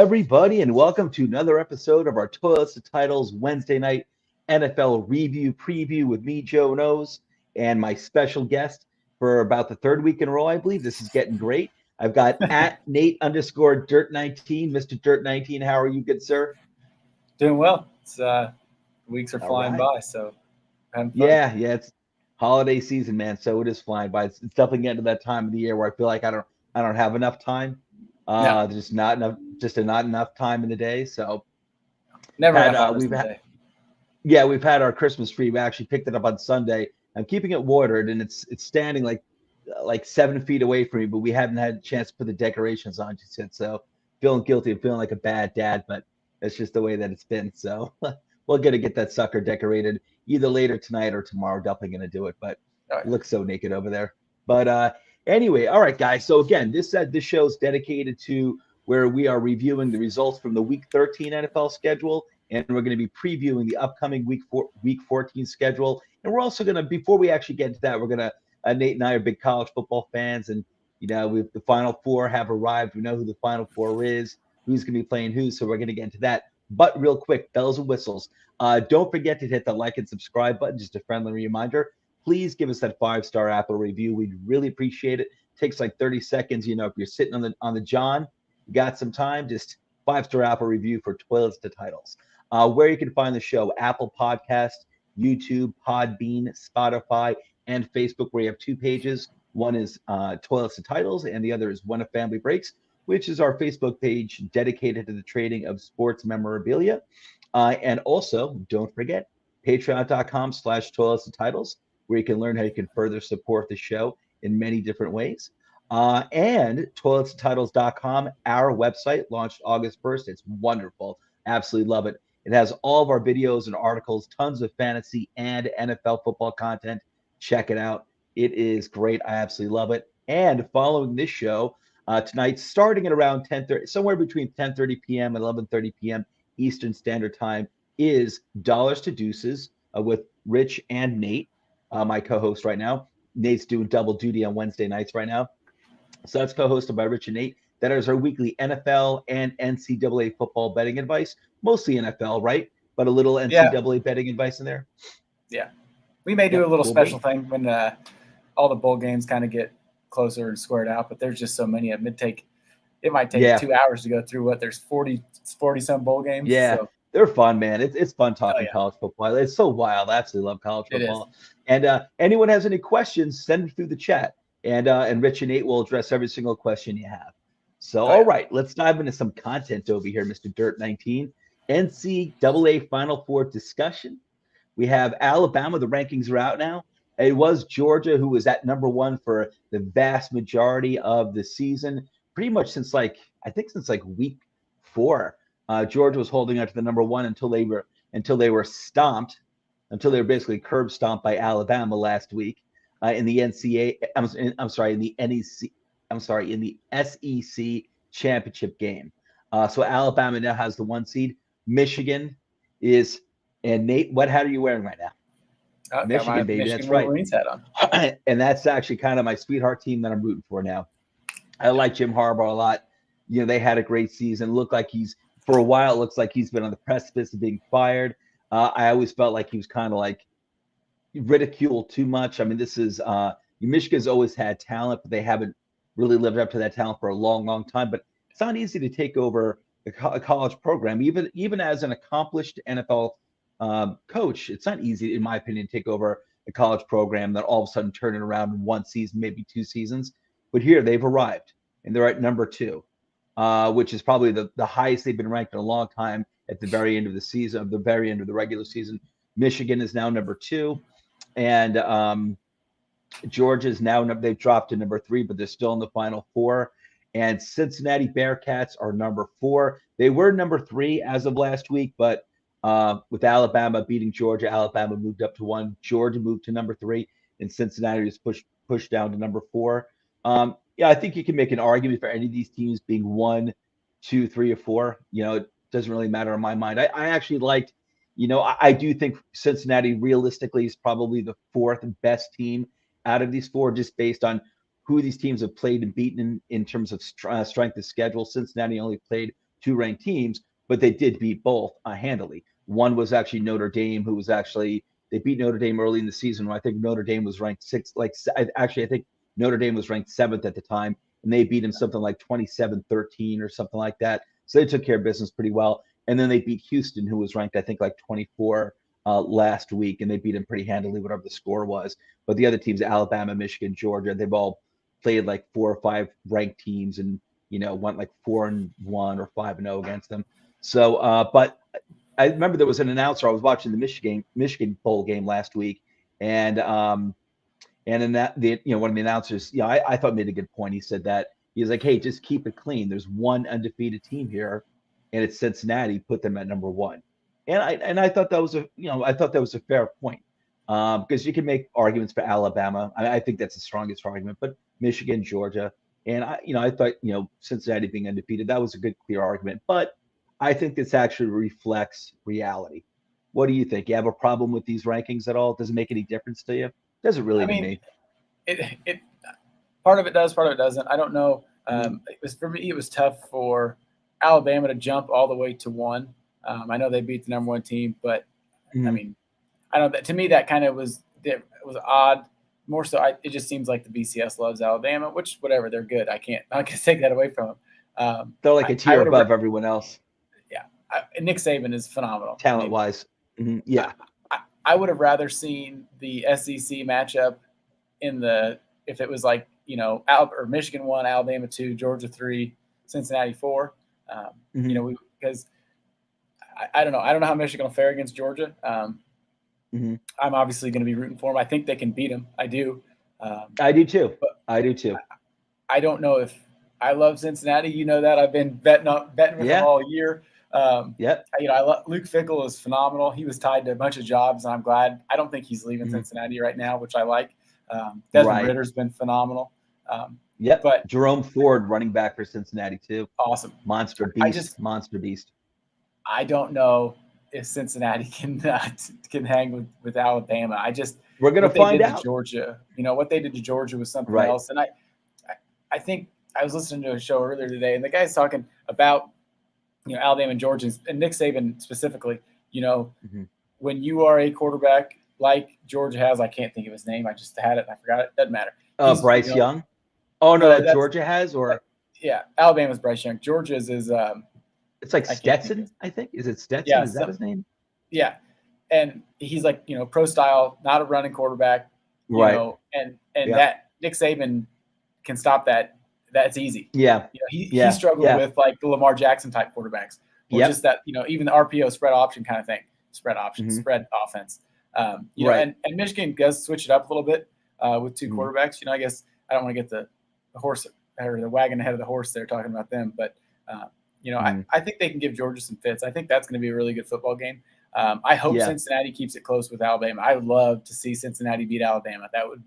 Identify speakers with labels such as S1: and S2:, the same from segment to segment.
S1: everybody, and welcome to another episode of our Toilets to Titles Wednesday night NFL review preview with me, Joe Knows, and my special guest for about the third week in a row, I believe. This is getting great. I've got at Nate _ Dirt19, Mr. Dirt19. How are you, good sir?
S2: Doing well. It's weeks are
S1: All
S2: flying
S1: right.
S2: by, so having fun.
S1: Yeah, it's holiday season, man. So it is flying by. It's definitely getting to that time of the year where I feel like I don't have enough time.
S2: No,
S1: There's not enough time in the day. So
S2: never
S1: had
S2: enough hours
S1: we've
S2: in the
S1: had
S2: day.
S1: yeah, we've had our Christmas tree. We actually picked it up on Sunday. I'm keeping it watered, and it's standing like 7 feet away from me, but we haven't had a chance to put the decorations on just yet. So feeling guilty and feeling like a bad dad, but that's just the way that it's been. So we're gonna get that sucker decorated either later tonight or tomorrow. Definitely gonna do it, but
S2: Oh,
S1: it looks so naked over there. But anyway, all right, guys. So again, this show is dedicated to where we are reviewing the results from the Week 13 NFL schedule, and we're going to be previewing the upcoming Week 14 schedule. And we're also going to, before we actually get into that, we're going to Nate and I are big college football fans, and the Final Four have arrived. We know who the Final Four is, who's going to be playing who, so we're going to get into that. But real quick, bells and whistles. Don't forget to hit the like and subscribe button. Just a friendly reminder. Please give us that 5-star Apple review. We'd really appreciate it. Takes like 30 seconds. If you're sitting on the John, you got some time, just 5-star Apple review for Toilets to Titles. Where you can find the show: Apple Podcast, YouTube, Podbean, Spotify, and Facebook, where you have two pages. One is Toilets to Titles, and the other is When a Family Breaks, which is our Facebook page dedicated to the trading of sports memorabilia. And also, don't forget, patreon.com/Toilets to Titles, where you can learn how you can further support the show in many different ways. And toiletstotitles.com, our website, launched August 1st. It's wonderful. Absolutely love it. It has all of our videos and articles, tons of fantasy and NFL football content. Check it out. It is great. I absolutely love it. And following this show tonight, starting at around 10:30, somewhere between 10:30 p.m. and 11:30 p.m. Eastern Standard Time, is Dollars to Deuces with Rich and Nate, my co-host right now. Nate's doing double duty on Wednesday nights right now. So that's co-hosted by Rich and Nate. That is our weekly NFL and NCAA football betting advice. Mostly NFL, right? But a little
S2: Yeah,
S1: NCAA betting advice in there.
S2: yeah. We may do
S1: Yep,
S2: a little
S1: we'll
S2: special
S1: be.
S2: thing when all the bowl games kind of get closer and squared out, but there's just so many of them. It might take
S1: Yeah,
S2: 2 hours to go through there's 40 some bowl games.
S1: yeah.
S2: So
S1: They're fun, man. It's fun
S2: oh
S1: talking
S2: yeah,
S1: college football. It's so wild. I absolutely love college
S2: it is.
S1: football. And anyone has any questions, send them through the chat. And Rich and Nate will address every single question you have. So,
S2: Oh
S1: all
S2: yeah.
S1: right, let's dive into some content over here, Mr. Dirt19. NCAA Final Four discussion. We have Alabama. The rankings are out now. It was Georgia who was at number one for the vast majority of the season, pretty much since since week 4. Georgia was holding on to the number one until they were stomped, until they were basically curb stomped by Alabama last week in the NCAA. I'm sorry, in the NEC. I'm sorry, in the SEC championship game. So Alabama now has the 1 seed. Michigan is, and Nate, what hat are you wearing right now?
S2: I got my
S1: Michigan, baby.
S2: Michigan
S1: That's right.
S2: Wolverines hat on.
S1: And that's actually kind of my sweetheart team that I'm rooting for now. I like Jim Harbaugh a lot. They had a great season. For a while, it looks like he's been on the precipice of being fired. I always felt like he was kind of like ridiculed too much. I mean, Michigan's always had talent, but they haven't really lived up to that talent for a long, long time. But it's not easy to take over a college program, even as an accomplished NFL coach. It's not easy, in my opinion, to take over a college program that all of a sudden turn it around in 1 season, maybe 2 seasons. But here they've arrived, and they're at number 2, which is probably the highest they've been ranked in a long time at the very end of the season, of the very end of the regular season. Michigan is now number 2, and Georgia is now they've dropped to number 3, but they're still in the Final Four. And Cincinnati Bearcats are number 4. They were number 3 as of last week, but with Alabama beating Georgia, Alabama moved up to 1. Georgia moved to number 3, and Cincinnati is pushed down to number 4. Yeah, I think you can make an argument for any of these teams being 1, 2, 3, or 4. It doesn't really matter in my mind. I actually liked, I do think Cincinnati realistically is probably the 4th best team out of these 4, just based on who these teams have played and beaten in terms of strength of schedule. Cincinnati only played two ranked teams, but they did beat both handily. One was actually Notre Dame, who was actually they beat Notre Dame early in the season. When I think Notre Dame was ranked sixth. Actually, I think Notre Dame was ranked seventh at the time, and they beat him something like 27-13 or something like that. So they took care of business pretty well. And then they beat Houston, who was ranked, I think, like 24 last week, and they beat him pretty handily, whatever the score was. But the other teams, Alabama, Michigan, Georgia, they've all played like 4 or 5 ranked teams and, went like 4-1 or 5-0 against them. So, but I remember there was an announcer. I was watching the Michigan bowl game last week, and in that one of the announcers, I thought made a good point. He said that he's like, hey, just keep it clean. There's one undefeated team here, and it's Cincinnati. Put them at number one. And I thought that was a fair point, because you can make arguments for Alabama. I think that's the strongest argument, but Michigan, Georgia, and I thought Cincinnati being undefeated, that was a good clear argument. But I think this actually reflects reality. What do you think? You have a problem with these rankings at all? Does it make any difference to you? Doesn't really to me.
S2: It part of it does, part of it doesn't. I don't know. For me, it was tough for Alabama to jump all the way to 1. I know they beat the number 1 team, but I mean, I don't. To me, that kind of was odd. More so, it just seems like the BCS loves Alabama, which whatever, they're good. I can't take that away from them.
S1: They're like a tier above everyone else.
S2: Yeah, Nick Saban is phenomenal,
S1: talent wise. Yeah,
S2: I would have rather seen the SEC matchup if it was like or Michigan 1, Alabama 2, Georgia 3, Cincinnati 4. Because I don't know. I don't know how Michigan will fare against Georgia. I'm obviously going to be rooting for them. I think they can beat them. I do.
S1: I do too. I do too.
S2: I don't know if I love Cincinnati. You know that I've been betting with them all year. Luke Fickell is phenomenal. He was tied to a bunch of jobs, and I'm glad. I don't think he's leaving Cincinnati right now, which I like. Desmond Ritter's been phenomenal.
S1: But Jerome Ford, running back for Cincinnati too.
S2: Awesome.
S1: Monster beast.
S2: I don't know if Cincinnati can hang with Alabama.
S1: We're going to find out.
S2: Georgia, what they did to Georgia was something else. And I think I was listening to a show earlier today, and the guy's talking about Alabama and Georgia, and Nick Saban specifically. When you are a quarterback like Georgia has, I can't think of his name. I just had it and I forgot it. Doesn't matter.
S1: Bryce Young. Oh no, that Georgia has, or
S2: Alabama's Bryce Young. Georgia's is
S1: it's like Stetson, I think. Is it Stetson?
S2: Yeah,
S1: is that his name?
S2: Yeah, and he's like pro style, not a running quarterback. And that Nick Saban can stop that. That's easy.
S1: Yeah.
S2: He struggled with like the Lamar Jackson type quarterbacks, or just that even the RPO spread option kind of thing, spread offense. And Michigan does switch it up a little bit with 2 quarterbacks. I guess I don't want to get the horse or the wagon ahead of the horse there talking about them, but I think they can give Georgia some fits. I think that's going to be a really good football game. I hope Cincinnati keeps it close with Alabama. I would love to see Cincinnati beat Alabama. That would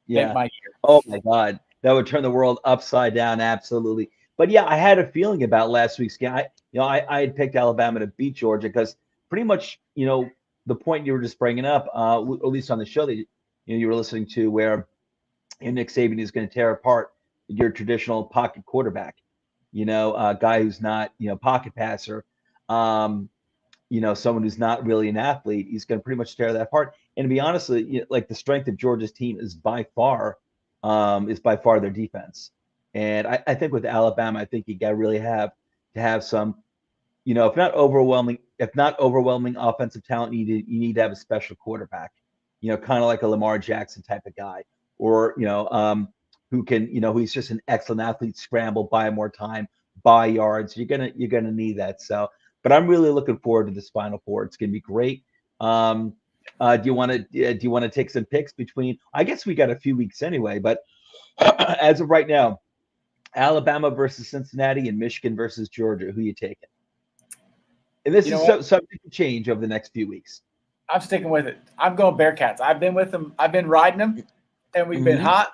S2: make my year.
S1: Oh my God, that would turn the world upside down. Absolutely. But I had a feeling about last week's game. I had picked Alabama to beat Georgia because pretty much the point you were just bringing up, at least on the show that you were listening to, where Nick Saban is going to tear apart your traditional pocket quarterback. A guy who's not, pocket passer, someone who's not really an athlete. He's going to pretty much tear that apart. And to be honest, like the strength of Georgia's team is by far their defense. And I think with Alabama, I think you got to really have some, if not overwhelming offensive talent, you need to have a special quarterback, kind of like a Lamar Jackson type of guy, or who can, who's just an excellent athlete, scramble, buy more time, buy yards. You're gonna need that. So, but I'm really looking forward to this Final Four. It's gonna be great. Do you want to take some picks between? I guess we got a few weeks anyway, but as of right now, Alabama versus Cincinnati and Michigan versus Georgia. Who you taking? And this is subject to change over the next few weeks.
S2: I'm sticking with it. I'm going Bearcats. I've been with them. I've been riding them, and we've been hot.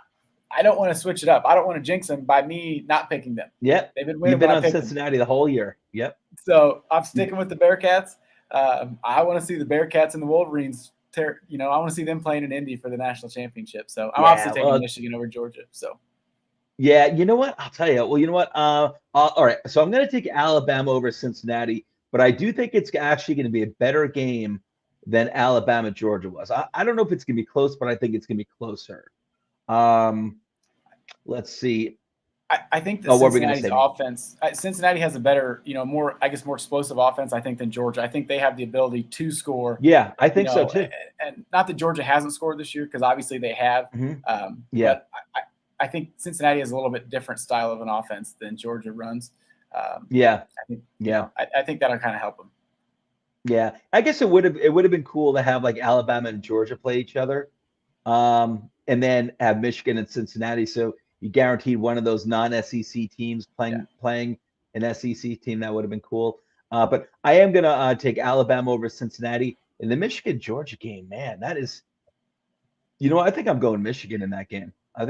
S2: I don't want to switch it up. I don't want to jinx them by me not picking them.
S1: Yep.
S2: They've been winning.
S1: You've been on Cincinnati the whole year. Yep.
S2: So I'm sticking with the Bearcats. I want to see the Bearcats and the Wolverines. I want to see them playing in Indy for the national championship. So I'm obviously taking Michigan over Georgia. So.
S1: Yeah, you know what? I'll tell you. Well, you know what? All right. So I'm going to take Alabama over Cincinnati, but I do think it's actually going to be a better game than Alabama Georgia was. I don't know if it's going to be close, but I think it's going to be closer. Let's see.
S2: I think that
S1: What were we going to
S2: Cincinnati's
S1: say?
S2: offense, Cincinnati has a better, more, I guess, more explosive offense, I think, than Georgia. I think they have the ability to score.
S1: Yeah, I think so too.
S2: And not that Georgia hasn't scored this year, because obviously they have.
S1: Yeah.
S2: But I think Cincinnati has a little bit different style of an offense than Georgia runs.
S1: Yeah.
S2: I think,
S1: Yeah.
S2: I think that'll kind of help them.
S1: Yeah. I guess it would have been cool to have like Alabama and Georgia play each other. And then have Michigan and Cincinnati. So you guaranteed one of those non-SEC teams playing an SEC team. That would have been cool. But I am going to take Alabama over Cincinnati. In the Michigan-Georgia game, man, that is – I think I'm going Michigan in that game.
S2: Their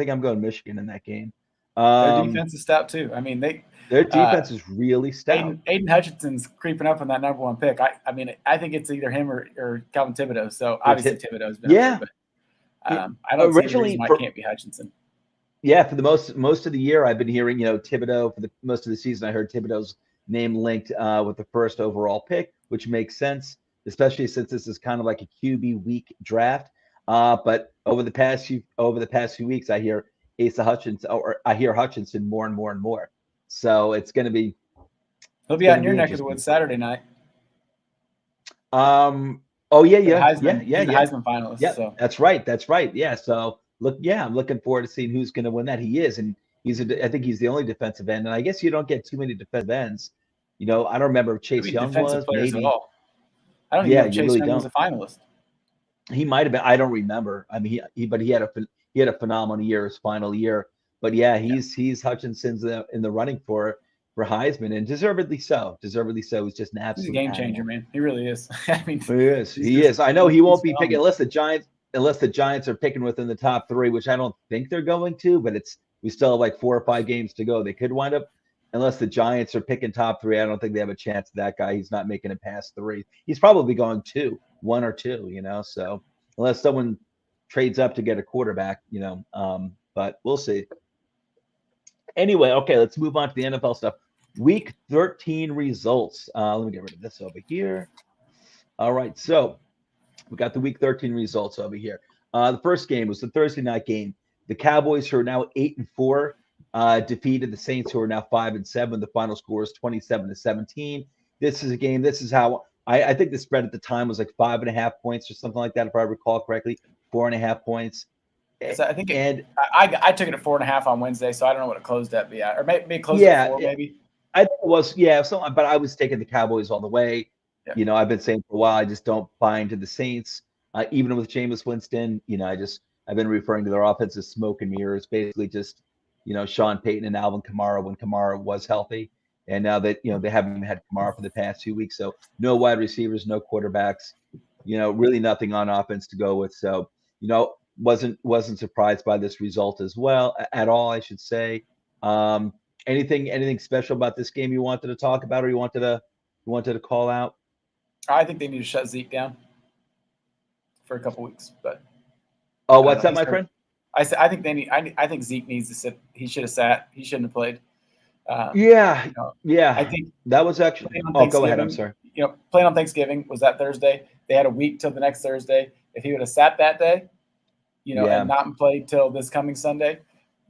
S2: defense is stout too. I mean,
S1: their defense is really stout.
S2: Aiden Hutchinson's creeping up on that number one pick. I think it's either him or Calvin Thibodeau. So obviously Thibodeau's been
S1: there,
S2: but I don't see any reason why it can't be Hutchinson.
S1: Yeah, for the most of the year, I've been hearing, Thibodeau for the most of the season. I heard Thibodeau's name linked with the first overall pick, which makes sense, especially since this is kind of like a QB weak draft. But over the past few weeks, I hear Asa Hutchinson, or I hear Hutchinson more and more and more. So it's going to be.
S2: He'll be out in your neck of the woods Saturday night.
S1: Oh yeah.
S2: He's the Heisman finalist.
S1: Yeah,
S2: so.
S1: That's right. Yeah. So I'm looking forward to seeing who's going to win that. He is, and I think he's the only defensive end, and I guess you don't get too many defensive ends. I don't remember if Chase Young was. Maybe.
S2: At all. I don't even know if Chase Young was a finalist.
S1: He might have been. I don't remember. I mean, he had a phenomenal year, his final year. But yeah, he's Hutchinson's in the running for Heisman, and deservedly so. He's just an absolute.
S2: He's a game changer, man. He really is. I mean,
S1: he is. I know he won't be picking unless the Giants are picking within the top 3, which I don't think they're going to. But we still have like 4 or 5 games to go. They could wind up, unless the Giants are picking top 3. I don't think they have a chance. That guy, he's not making it past 3. He's probably going 1 or 2. So unless someone trades up to get a quarterback, but we'll see. Anyway, okay, let's move on to the NFL stuff. Week 13 results. Let me get rid of this over here. All right, so we got the Week 13 results over here. The first game was the Thursday night game. The Cowboys, who are now 8-4, defeated the Saints, who are now 5-7. The final score is 27-17. This is a game. This is how I think the spread at the time was like 5.5 points or something like that, if I recall correctly. 4.5 points.
S2: So I think I took it at 4.5 on Wednesday, so I don't know what it closed at, or maybe it closed at 4, maybe.
S1: I think it was, but I was taking the Cowboys all the way. Yeah. I've been saying for a while, I just don't buy into the Saints, even with Jameis Winston. I've been referring to their offense as smoke and mirrors, basically just, Sean Payton and Alvin Kamara when Kamara was healthy, and now that they haven't even had Kamara for the past 2 weeks, so no wide receivers, no quarterbacks, really nothing on offense to go with. So wasn't surprised by this result as well at all, I should say. Anything special about this game you wanted to talk about, or you wanted to call out?
S2: I think they need to shut Zeke down for a couple weeks. But
S1: what's that, my friend?
S2: I think they need. I think Zeke needs to sit. He should have sat. He shouldn't have played.
S1: Yeah.
S2: I think
S1: that was actually. Oh, go ahead. I'm sorry.
S2: Playing on Thanksgiving was that Thursday. They had a week till the next Thursday. If he would have sat that day, and not played till this coming Sunday,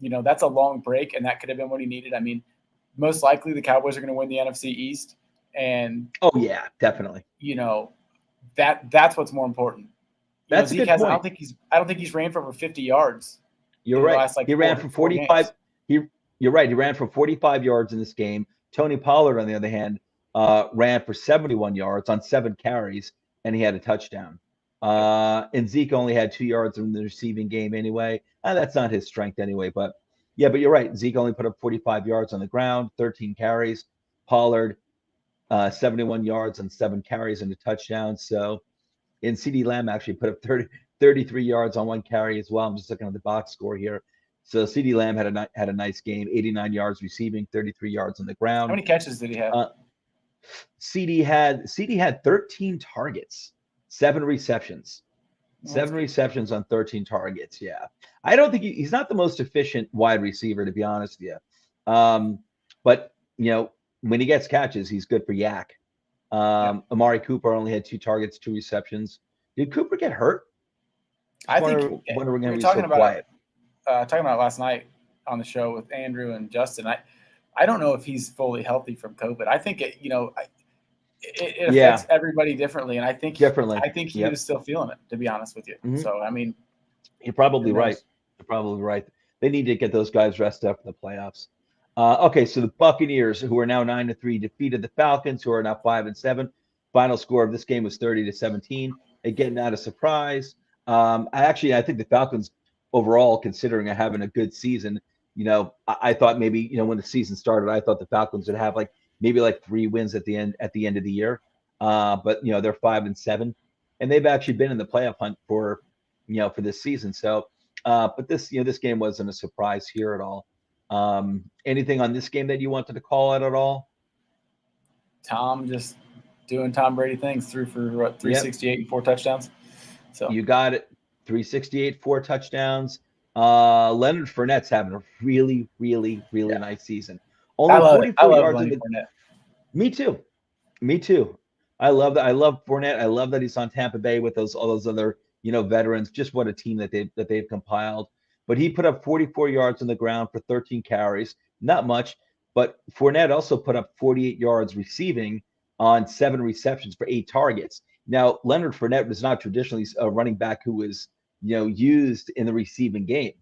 S2: that's a long break, and that could have been what he needed. I mean, most likely the Cowboys are going to win the NFC East, and
S1: definitely.
S2: That's what's more important.
S1: That's
S2: Zeke
S1: a good point.
S2: I don't think he's ran for over 50 yards.
S1: You're right. He ran for 45. You're right. He ran for 45 yards in this game. Tony Pollard, on the other hand, ran for 71 yards on 7 carries, and he had a touchdown. And Zeke only had 2 yards in the receiving game anyway. That's not his strength anyway. But you're right. Zeke only put up 45 yards on the ground, 13 carries. Pollard, 71 yards on 7 carries and a touchdown. So, and CeeDee Lamb actually put up 33 yards on 1 carry as well. I'm just looking at the box score here. So CeeDee Lamb had a nice game, 89 yards receiving, 33 yards on the ground.
S2: How many catches did he have?
S1: CeeDee had 13 targets, 7 receptions. 7 receptions on 13 targets. Yeah. I don't think he's not the most efficient wide receiver, to be honest with you. But, when he gets catches, he's good for yak. Amari Cooper only had 2 targets, 2 receptions. Did Cooper get hurt?
S2: I think
S1: we're going to be
S2: talking
S1: so
S2: about
S1: quiet.
S2: Talking about last night on the show with Andrew and Justin. I don't know if he's fully healthy from COVID. I think it affects everybody differently, and I think he was still feeling it, to be honest with you. Mm-hmm. So I mean,
S1: you're probably right. You're probably right. They need to get those guys rested up for the playoffs. Okay, so the Buccaneers, who are now 9-3, defeated the Falcons, who are now 5-7. Final score of this game was 30-17. Again, not a surprise. I think the Falcons overall, considering having a good season, I thought maybe, when the season started, I thought the Falcons would have maybe 3 wins at the end of the year. But they're 5-7, and they've actually been in the playoff hunt for this season. So, but this game wasn't a surprise here at all. Anything on this game that you wanted to call out at all?
S2: Tom just doing Tom Brady things, threw for 368 and 4 touchdowns. So
S1: you got it. 368, 4 touchdowns. Leonard Fournette's having a really, really, really nice season. Only 44 yards in the Fournette. Me too. I love that. I love Fournette. I love that he's on Tampa Bay with all those other, veterans. Just what a team that they've compiled. But he put up 44 yards on the ground for 13 carries. Not much, but Fournette also put up 48 yards receiving on 7 receptions for 8 targets. Now, Leonard Fournette was not traditionally a running back who was, used in the receiving game.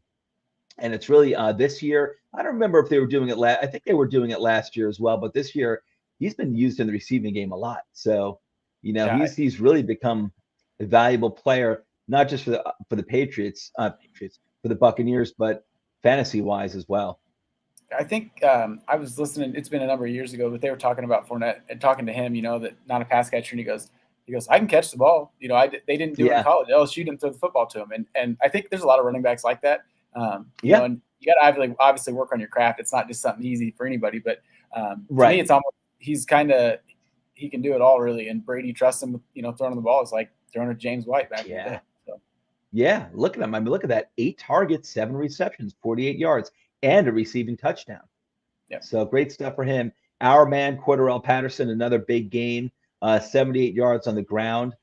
S1: And it's really this year, I don't remember if they were doing it I think they were doing it last year as well, but this year he's been used in the receiving game a lot. So, he's really become a valuable player, not just for the Patriots, for the Buccaneers, but fantasy wise as well.
S2: I think I was listening, it's been a number of years ago, but they were talking about Fournette and talking to him, that not a pass catcher. And he goes, I can catch the ball. They didn't do it in college. They'll shoot him, throw the football to him. And I think there's a lot of running backs like that. And you got to obviously work on your craft. It's not just something easy for anybody, but to me, it's almost, he can do it all really. And Brady trusts him, throwing the ball is like throwing to James White back in the day. So.
S1: Yeah. Look at him. I mean, look at that. 8 targets, 7 receptions, 48 yards, and a receiving touchdown.
S2: Yeah.
S1: So great stuff for him. Our man, Cordarrelle Patterson, another big game. 78 yards on the ground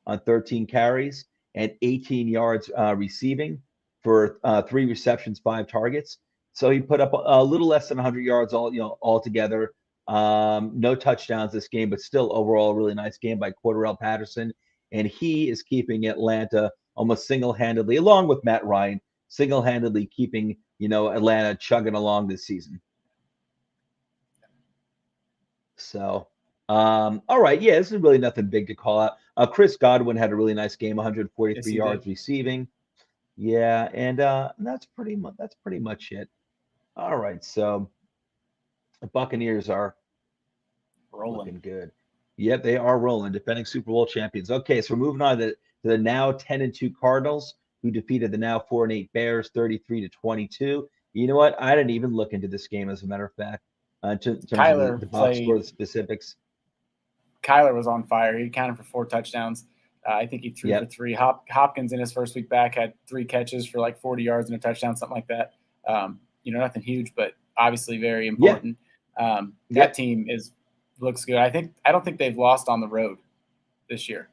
S1: on 13 carries and 18 yards receiving for 3 receptions, 5 targets. So he put up a little less than 100 yards altogether. No touchdowns this game, but still overall a really nice game by Cordarrelle Patterson. And he is keeping Atlanta almost single-handedly, along with Matt Ryan, single-handedly keeping, Atlanta chugging along this season. So, all right. Yeah, this is really nothing big to call out. Chris Godwin had a really nice game, 143 yards receiving. Yeah, and that's pretty much it. All right, so the Buccaneers are looking good. Yep, they are rolling, defending Super Bowl champions. Okay, so we're moving on to the now 10-2 Cardinals, who defeated the now 4-8 Bears 33-22. You know what? I didn't even look into this game, as a matter of fact, in terms of the box score, the specifics.
S2: Kyler was on fire. He accounted for 4 touchdowns. I think he threw for 3. Hopkins in his first week back had 3 catches for 40 yards and a touchdown, something like that. Nothing huge, but obviously very important. That team looks good. I don't think they've lost on the road this year.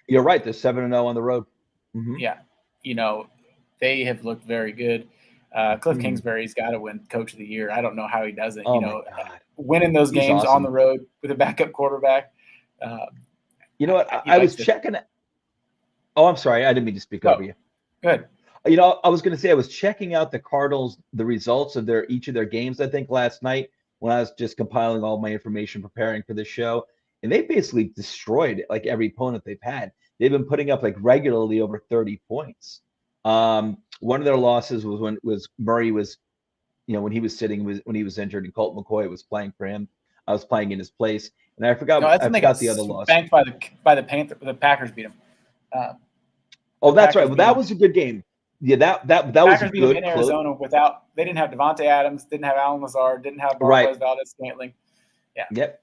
S1: You're right. They're 7-0 on the road. Mm-hmm.
S2: Yeah. They have looked very good. Cliff Kingsbury's got to win Coach of the Year. I don't know how he does it. Winning those games on the road with a backup quarterback.
S1: You know what? I was checking it. Oh, I'm sorry. I didn't mean to speak over you.
S2: Good.
S1: I was going to say I was checking out the Cardinals, the results of each of their games, I think, last night when I was just compiling all my information, preparing for this show. And they basically destroyed every opponent they've had. They've been putting up regularly over 30 points. One of their losses was when Murray was, when he was when he was injured and Colt McCoy was playing for him. I was playing in his place, and I forgot.
S2: No, I forgot the other loss. Banked by the Panther. The Packers beat him.
S1: That's right. Well, that was a good game. Yeah, that was a good.
S2: In Arizona they didn't have Devontae Adams, didn't have Alan Lazard, didn't have Marquez Valdez-Scantling.
S1: Yep.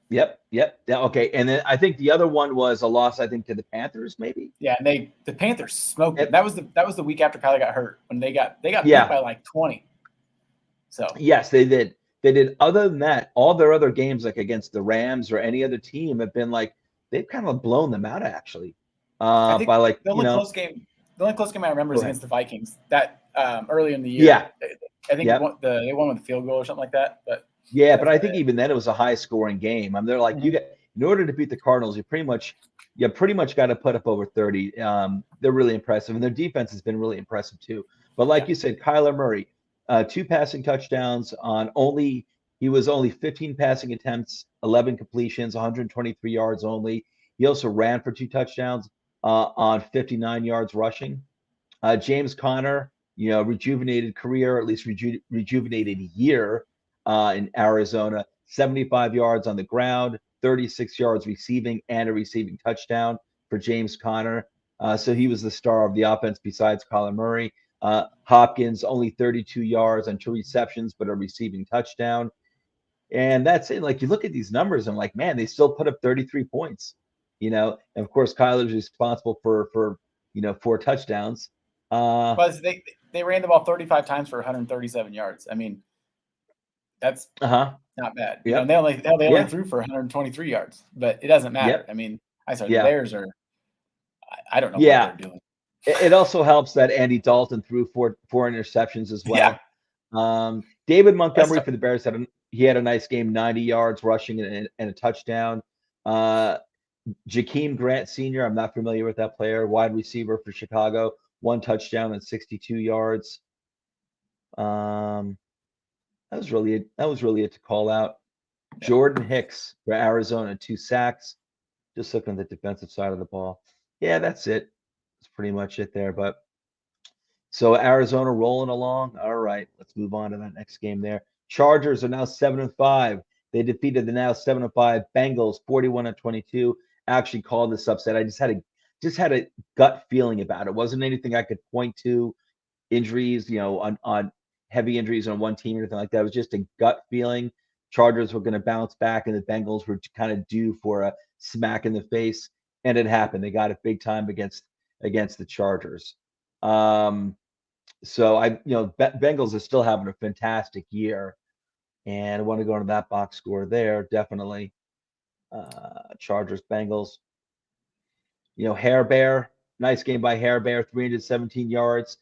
S1: Yeah, okay. And then I think the other one was a loss, I think, to the Panthers, maybe.
S2: Yeah, and the Panthers smoked them.
S1: Yep.
S2: That was the week after Kyler got hurt when they got beat by like 20. So
S1: yes, they did. They did. Other than that, all their other games, like against the Rams or any other team, have been like they've kind of blown them out actually.
S2: I think
S1: By like
S2: the only close game I remember is against the Vikings that early in the year.
S1: Yeah.
S2: I think they won with a field goal or something like that. But
S1: yeah, but I think even then it was a high scoring game. I mean, they're like you get in order to beat the Cardinals, you pretty much got to put up over 30. They're really impressive, and their defense has been really impressive too. But like you said, Kyler Murray, 2 passing touchdowns on he was only 15 passing attempts, 11 completions, 123 yards only. He also ran for 2 touchdowns on 59 yards rushing. James Conner, rejuvenated career, at least rejuvenated year in Arizona, 75 yards on the ground, 36 yards receiving, and a receiving touchdown for James Conner. So he was the star of the offense besides Kyler Murray. Hopkins, only 32 yards on 2 receptions, but a receiving touchdown. And that's it. Like you look at these numbers and like, man, they still put up 33 points. And of course, Kyler's responsible for 4 touchdowns.
S2: But they ran the ball 35 times for 137 yards. I mean, that's not bad. Yep. They only threw for 123 yards, but it doesn't matter. Yep. I mean, the Bears are. I don't know what they're doing.
S1: It also helps that Andy Dalton threw four interceptions as well. Yeah. David Montgomery for the Bears had a nice game, 90 yards rushing and a touchdown. Jakeem Grant Sr., I'm not familiar with that player, wide receiver for Chicago, 1 touchdown and 62 yards. That was really it to call out. Yeah. Jordan Hicks for Arizona, 2 sacks. Just looking at the defensive side of the ball. Yeah, that's it. That's pretty much it there. But so Arizona rolling along. All right, let's move on to that next game there. Chargers are now 7-5. They defeated the now 7-5 Bengals 41-22. Actually called this upset. I just had a gut feeling about it. It wasn't anything I could point to, injuries, on heavy injuries on one team or anything like that. It was just a gut feeling. Chargers were going to bounce back, and the Bengals were kind of due for a smack in the face, and it happened. They got it big time against the Chargers. So Bengals are still having a fantastic year, and I want to go into that box score there. Definitely, Chargers, Bengals. Hair Bear, nice game by Hair Bear, 317 yards,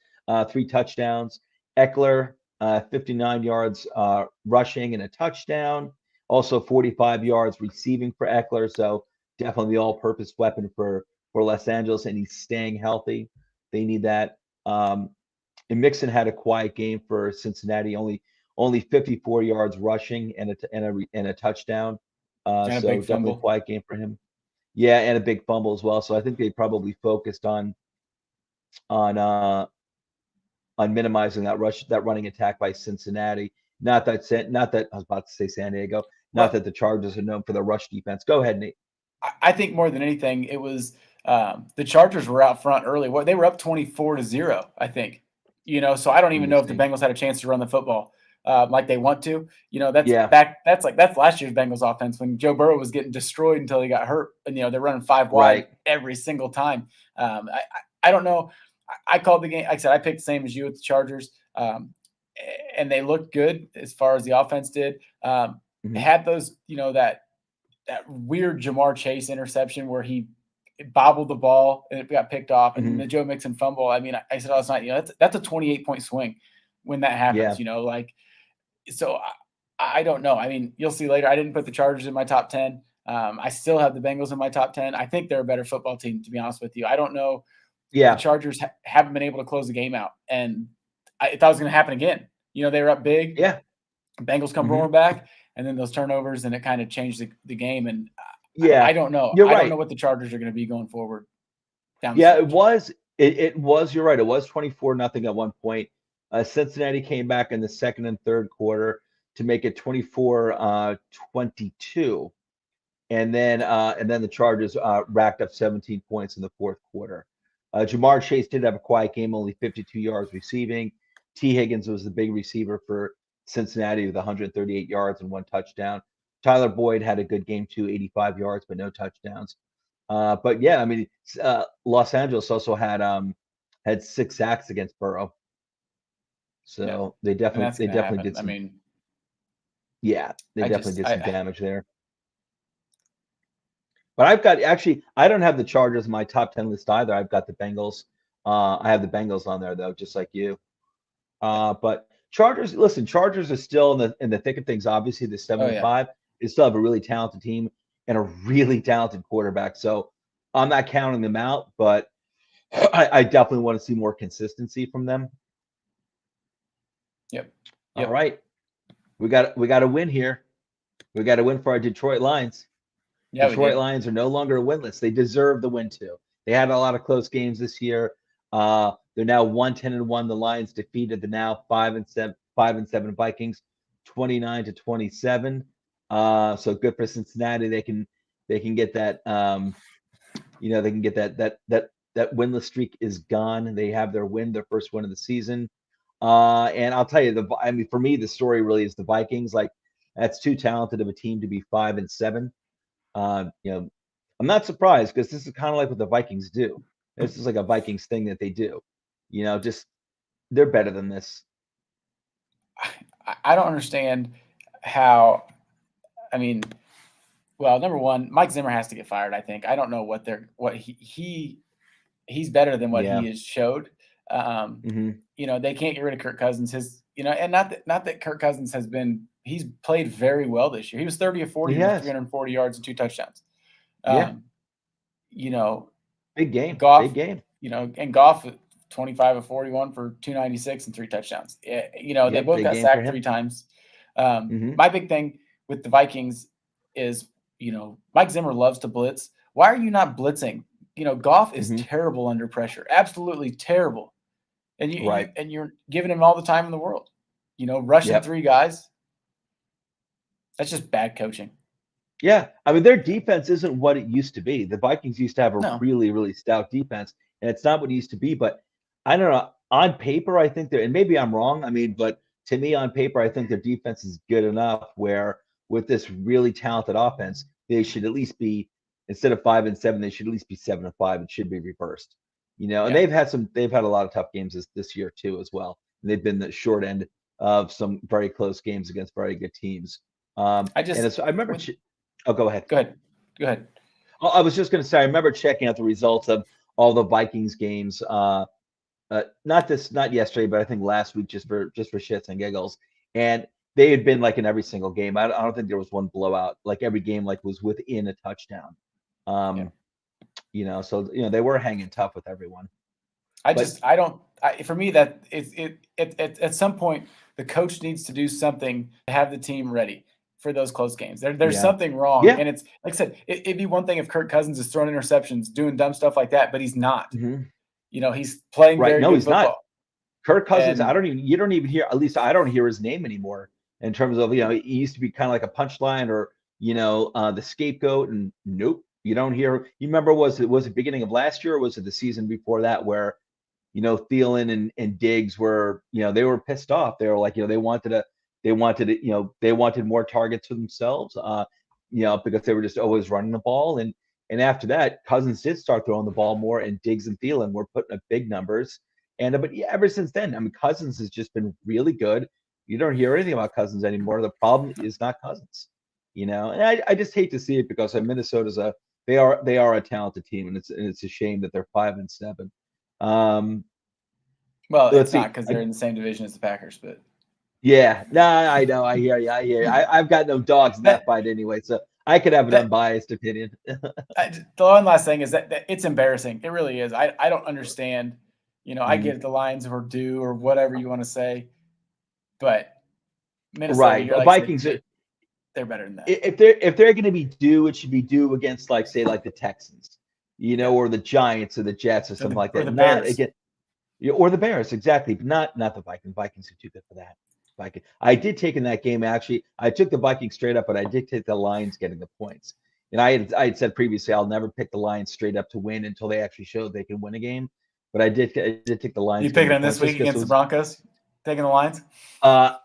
S1: 3 touchdowns. Eckler, 59 yards rushing and a touchdown. Also 45 yards receiving for Eckler. So definitely the all-purpose weapon for Los Angeles, and he's staying healthy. They need that. And Mixon had a quiet game for Cincinnati, only 54 yards rushing and a touchdown. So definitely a quiet game for him. Yeah, and a big fumble as well. So I think they probably focused on minimizing that running attack by Cincinnati. Not that I was about to say San Diego. Not that the Chargers are known for their rush defense. Go ahead, Nate.
S2: I think more than anything, it was the Chargers were out front early. They were up 24-0, I think. So I don't even know if the Bengals had a chance to run the football like they want to. That's last year's Bengals offense when Joe Burrow was getting destroyed until he got hurt, and they're running 5 wide every single time. I don't know. I called the game. Like I said, I picked the same as you with the Chargers, and they looked good as far as the offense did. They had those, that weird Jamar Chase interception where he bobbled the ball and it got picked off, and the Joe Mixon fumble. I mean, I said last night, that's a 28-point swing when that happens. So I don't know. I mean, you'll see later. I didn't put the Chargers in my top 10. I still have the Bengals in my top 10. I think they're a better football team, to be honest with you. I don't know. The Chargers haven't been able to close the game out, and I thought it was going to happen again. They were up big.
S1: Yeah.
S2: Bengals come rolling back, and then those turnovers, and it kind of changed the game. And I don't know.
S1: You're right.
S2: I don't know what the Chargers are going to be going forward.
S1: It was. You're right. It was 24-0 at one point. Cincinnati came back in the second and third quarter to make it 24-22, and then the Chargers racked up 17 points in the fourth quarter. Jamar Chase did have a quiet game, only 52 yards receiving. T. Higgins was the big receiver for Cincinnati with 138 yards and 1 touchdown. Tyler Boyd had a good game too, 85 yards, but no touchdowns. But yeah, I mean, Los Angeles also had 6 sacks against Burrow. So they definitely did some.
S2: I mean,
S1: yeah, they definitely did some damage there. But I don't have the Chargers in my top 10 list either. I've got the Bengals. I have the Bengals on there though, just like you. But Chargers are still in the thick of things. Obviously, the 7-5. They still have a really talented team and a really talented quarterback. So I'm not counting them out, but I definitely want to see more consistency from them.
S2: Yep.
S1: All right. We got a win here. We got a win for our Detroit Lions. Yeah, Detroit Lions are no longer winless. They deserve the win too. They had a lot of close games this year. They're now 1-10-1. The Lions defeated the now 5-7 Vikings, 29-27. So good for Cincinnati. They can get that. They can get that winless streak is gone. They have their first win of the season. And I'll tell you, for me, the story really is the Vikings. Like, that's too talented of a team to be 5-7. I'm not surprised because this is kind of like what the Vikings do. This is like a Vikings thing that they do. Just they're better than this.
S2: I don't understand how. I mean, well, number one, Mike Zimmer has to get fired. I think. I don't know he's better than what he has showed. They can't get rid of Kirk Cousins. And not that Kirk Cousins he's played very well this year. He was 30 of 40 with 340 yards and 2 touchdowns.
S1: Big game.
S2: Goff,
S1: big game.
S2: And Goff 25 of 41 for 296 and 3 touchdowns. They both got sacked 3 times. My big thing with the Vikings is, Mike Zimmer loves to blitz. Why are you not blitzing? Goff is terrible under pressure, absolutely terrible. And you're giving him all the time in the world. Rushing 3 guys. That's just bad coaching.
S1: Yeah, I mean, their defense isn't what it used to be. The Vikings used to have a really, really stout defense, and it's not what it used to be. But I don't know. On paper, I think and maybe I'm wrong. I mean, but to me, on paper, I think their defense is good enough where with this really talented offense, they should at least be, instead of 5-7, they should at least be 7-5. It should be reversed. And they've had a lot of tough games this year too as well. And they've been the short end of some very close games against very good teams. I remember. Go ahead.
S2: Go ahead.
S1: I was just going to say, I remember checking out the results of all the Vikings games. Not yesterday, but I think last week, just for shits and giggles. And they had been like in every single game. I don't think there was one blowout. Like every game, was within a touchdown. So they were hanging tough with everyone.
S2: For me, that at some point the coach needs to do something to have the team ready for those close games. There's something wrong. And it's like I said, it'd be one thing if Kirk Cousins is throwing interceptions, doing dumb stuff like that, but he's not. He's playing very good football.
S1: Not. Kirk Cousins, you don't even hear, at least I don't hear his name anymore in terms of, he used to be kind of like a punchline or, the scapegoat, and nope, you don't hear. You remember, was it beginning of last year or was it the season before that where, Thielen and Diggs were, they were pissed off. They were like, they wanted more targets for themselves, because they were just always running the ball. And after that, Cousins did start throwing the ball more, and Diggs and Thielen were putting up big numbers. But ever since then, I mean, Cousins has just been really good. You don't hear anything about Cousins anymore. The problem is not Cousins, And I just hate to see it because Minnesota's they are a talented team, and it's a shame that they're 5-7.
S2: Well, it's not because they're in the same division as the Packers, but.
S1: Yeah, no, I know. I hear you. I've got no dogs in that fight anyway, so I could have an unbiased opinion.
S2: The one last thing is that it's embarrassing. It really is. I don't understand. I get the Lions were due or whatever you want to say, but Minnesota,
S1: the Vikings
S2: they're better than that.
S1: If they're going to be due, it should be due against like the Texans, or the Giants or the Jets or something like that.
S2: Or the Bears.
S1: Or the Bears, exactly, but not the Vikings. Vikings are too good for that. I did take in that game, actually. I took the Vikings straight up, but I did take the Lions getting the points. And I had said previously I'll never pick the Lions straight up to win until they actually showed they can win a game. But I did take the Lions.
S2: You picking them this week against the Broncos? Taking the Lions?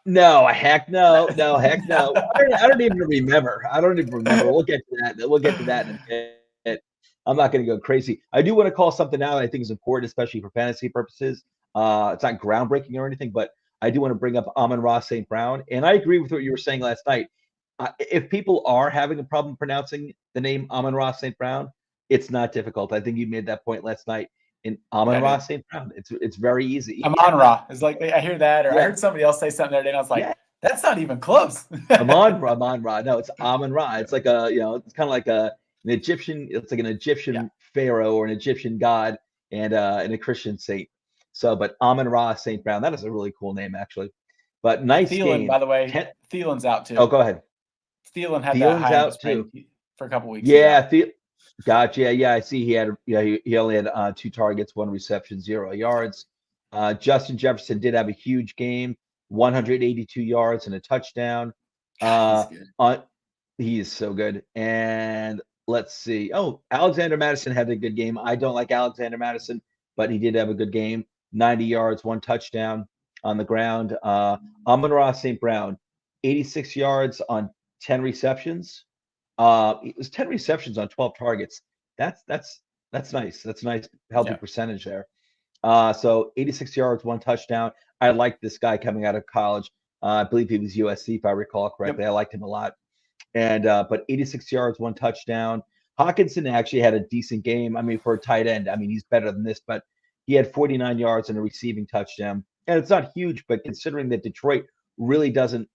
S1: No, heck no. I don't even remember. We'll get to that. We'll get to that in a bit. I'm not going to go crazy. I do want to call something out I think is important, especially for fantasy purposes. It's not groundbreaking or anything, but I do want to bring up Amon-Ra St. Brown. And I agree with what you were saying last night. If people are having a problem pronouncing the name Amon-Ra St. Brown, it's not difficult. I think you made that point last night. In Amon-Ra St. Brown, it's very easy.
S2: Amon-Ra. It's like I hear that, or I heard somebody else say something the other day, and I was like, that's not even close.
S1: Amon-Ra. No, it's Amon-Ra. It's like it's kind of like an Egyptian. It's like an Egyptian pharaoh or an Egyptian god and a Christian saint. So, but Amon-Ra St. Brown. That is a really cool name, actually. But nice
S2: Thielen,
S1: game.
S2: by the way. Thielen's out too.
S1: Oh, go ahead.
S2: Thielen had that high out too for a couple weeks.
S1: Yeah, gotcha. Yeah, I see. He had he only had 2 targets, 1 reception, 0 yards. Justin Jefferson did have a huge game, 182 yards and a touchdown. He is so good. And let's see. Oh, Alexander Madison had a good game. I don't like Alexander Madison, but he did have a good game. 90 yards, 1 touchdown on the ground. Amon-Ra St. Brown, 86 yards on 10 receptions. It was 10 receptions on 12 targets. That's nice. That's a nice, healthy percentage there. So 86 yards, 1 touchdown. I like this guy coming out of college. I believe he was USC, if I recall correctly. I liked him a lot. And but 86 yards, 1 touchdown. Hawkinson actually had a decent game. I mean, for a tight end, I mean, he's better than this, but he had 49 yards and a receiving touchdown. And it's not huge, but considering that Detroit really doesn't,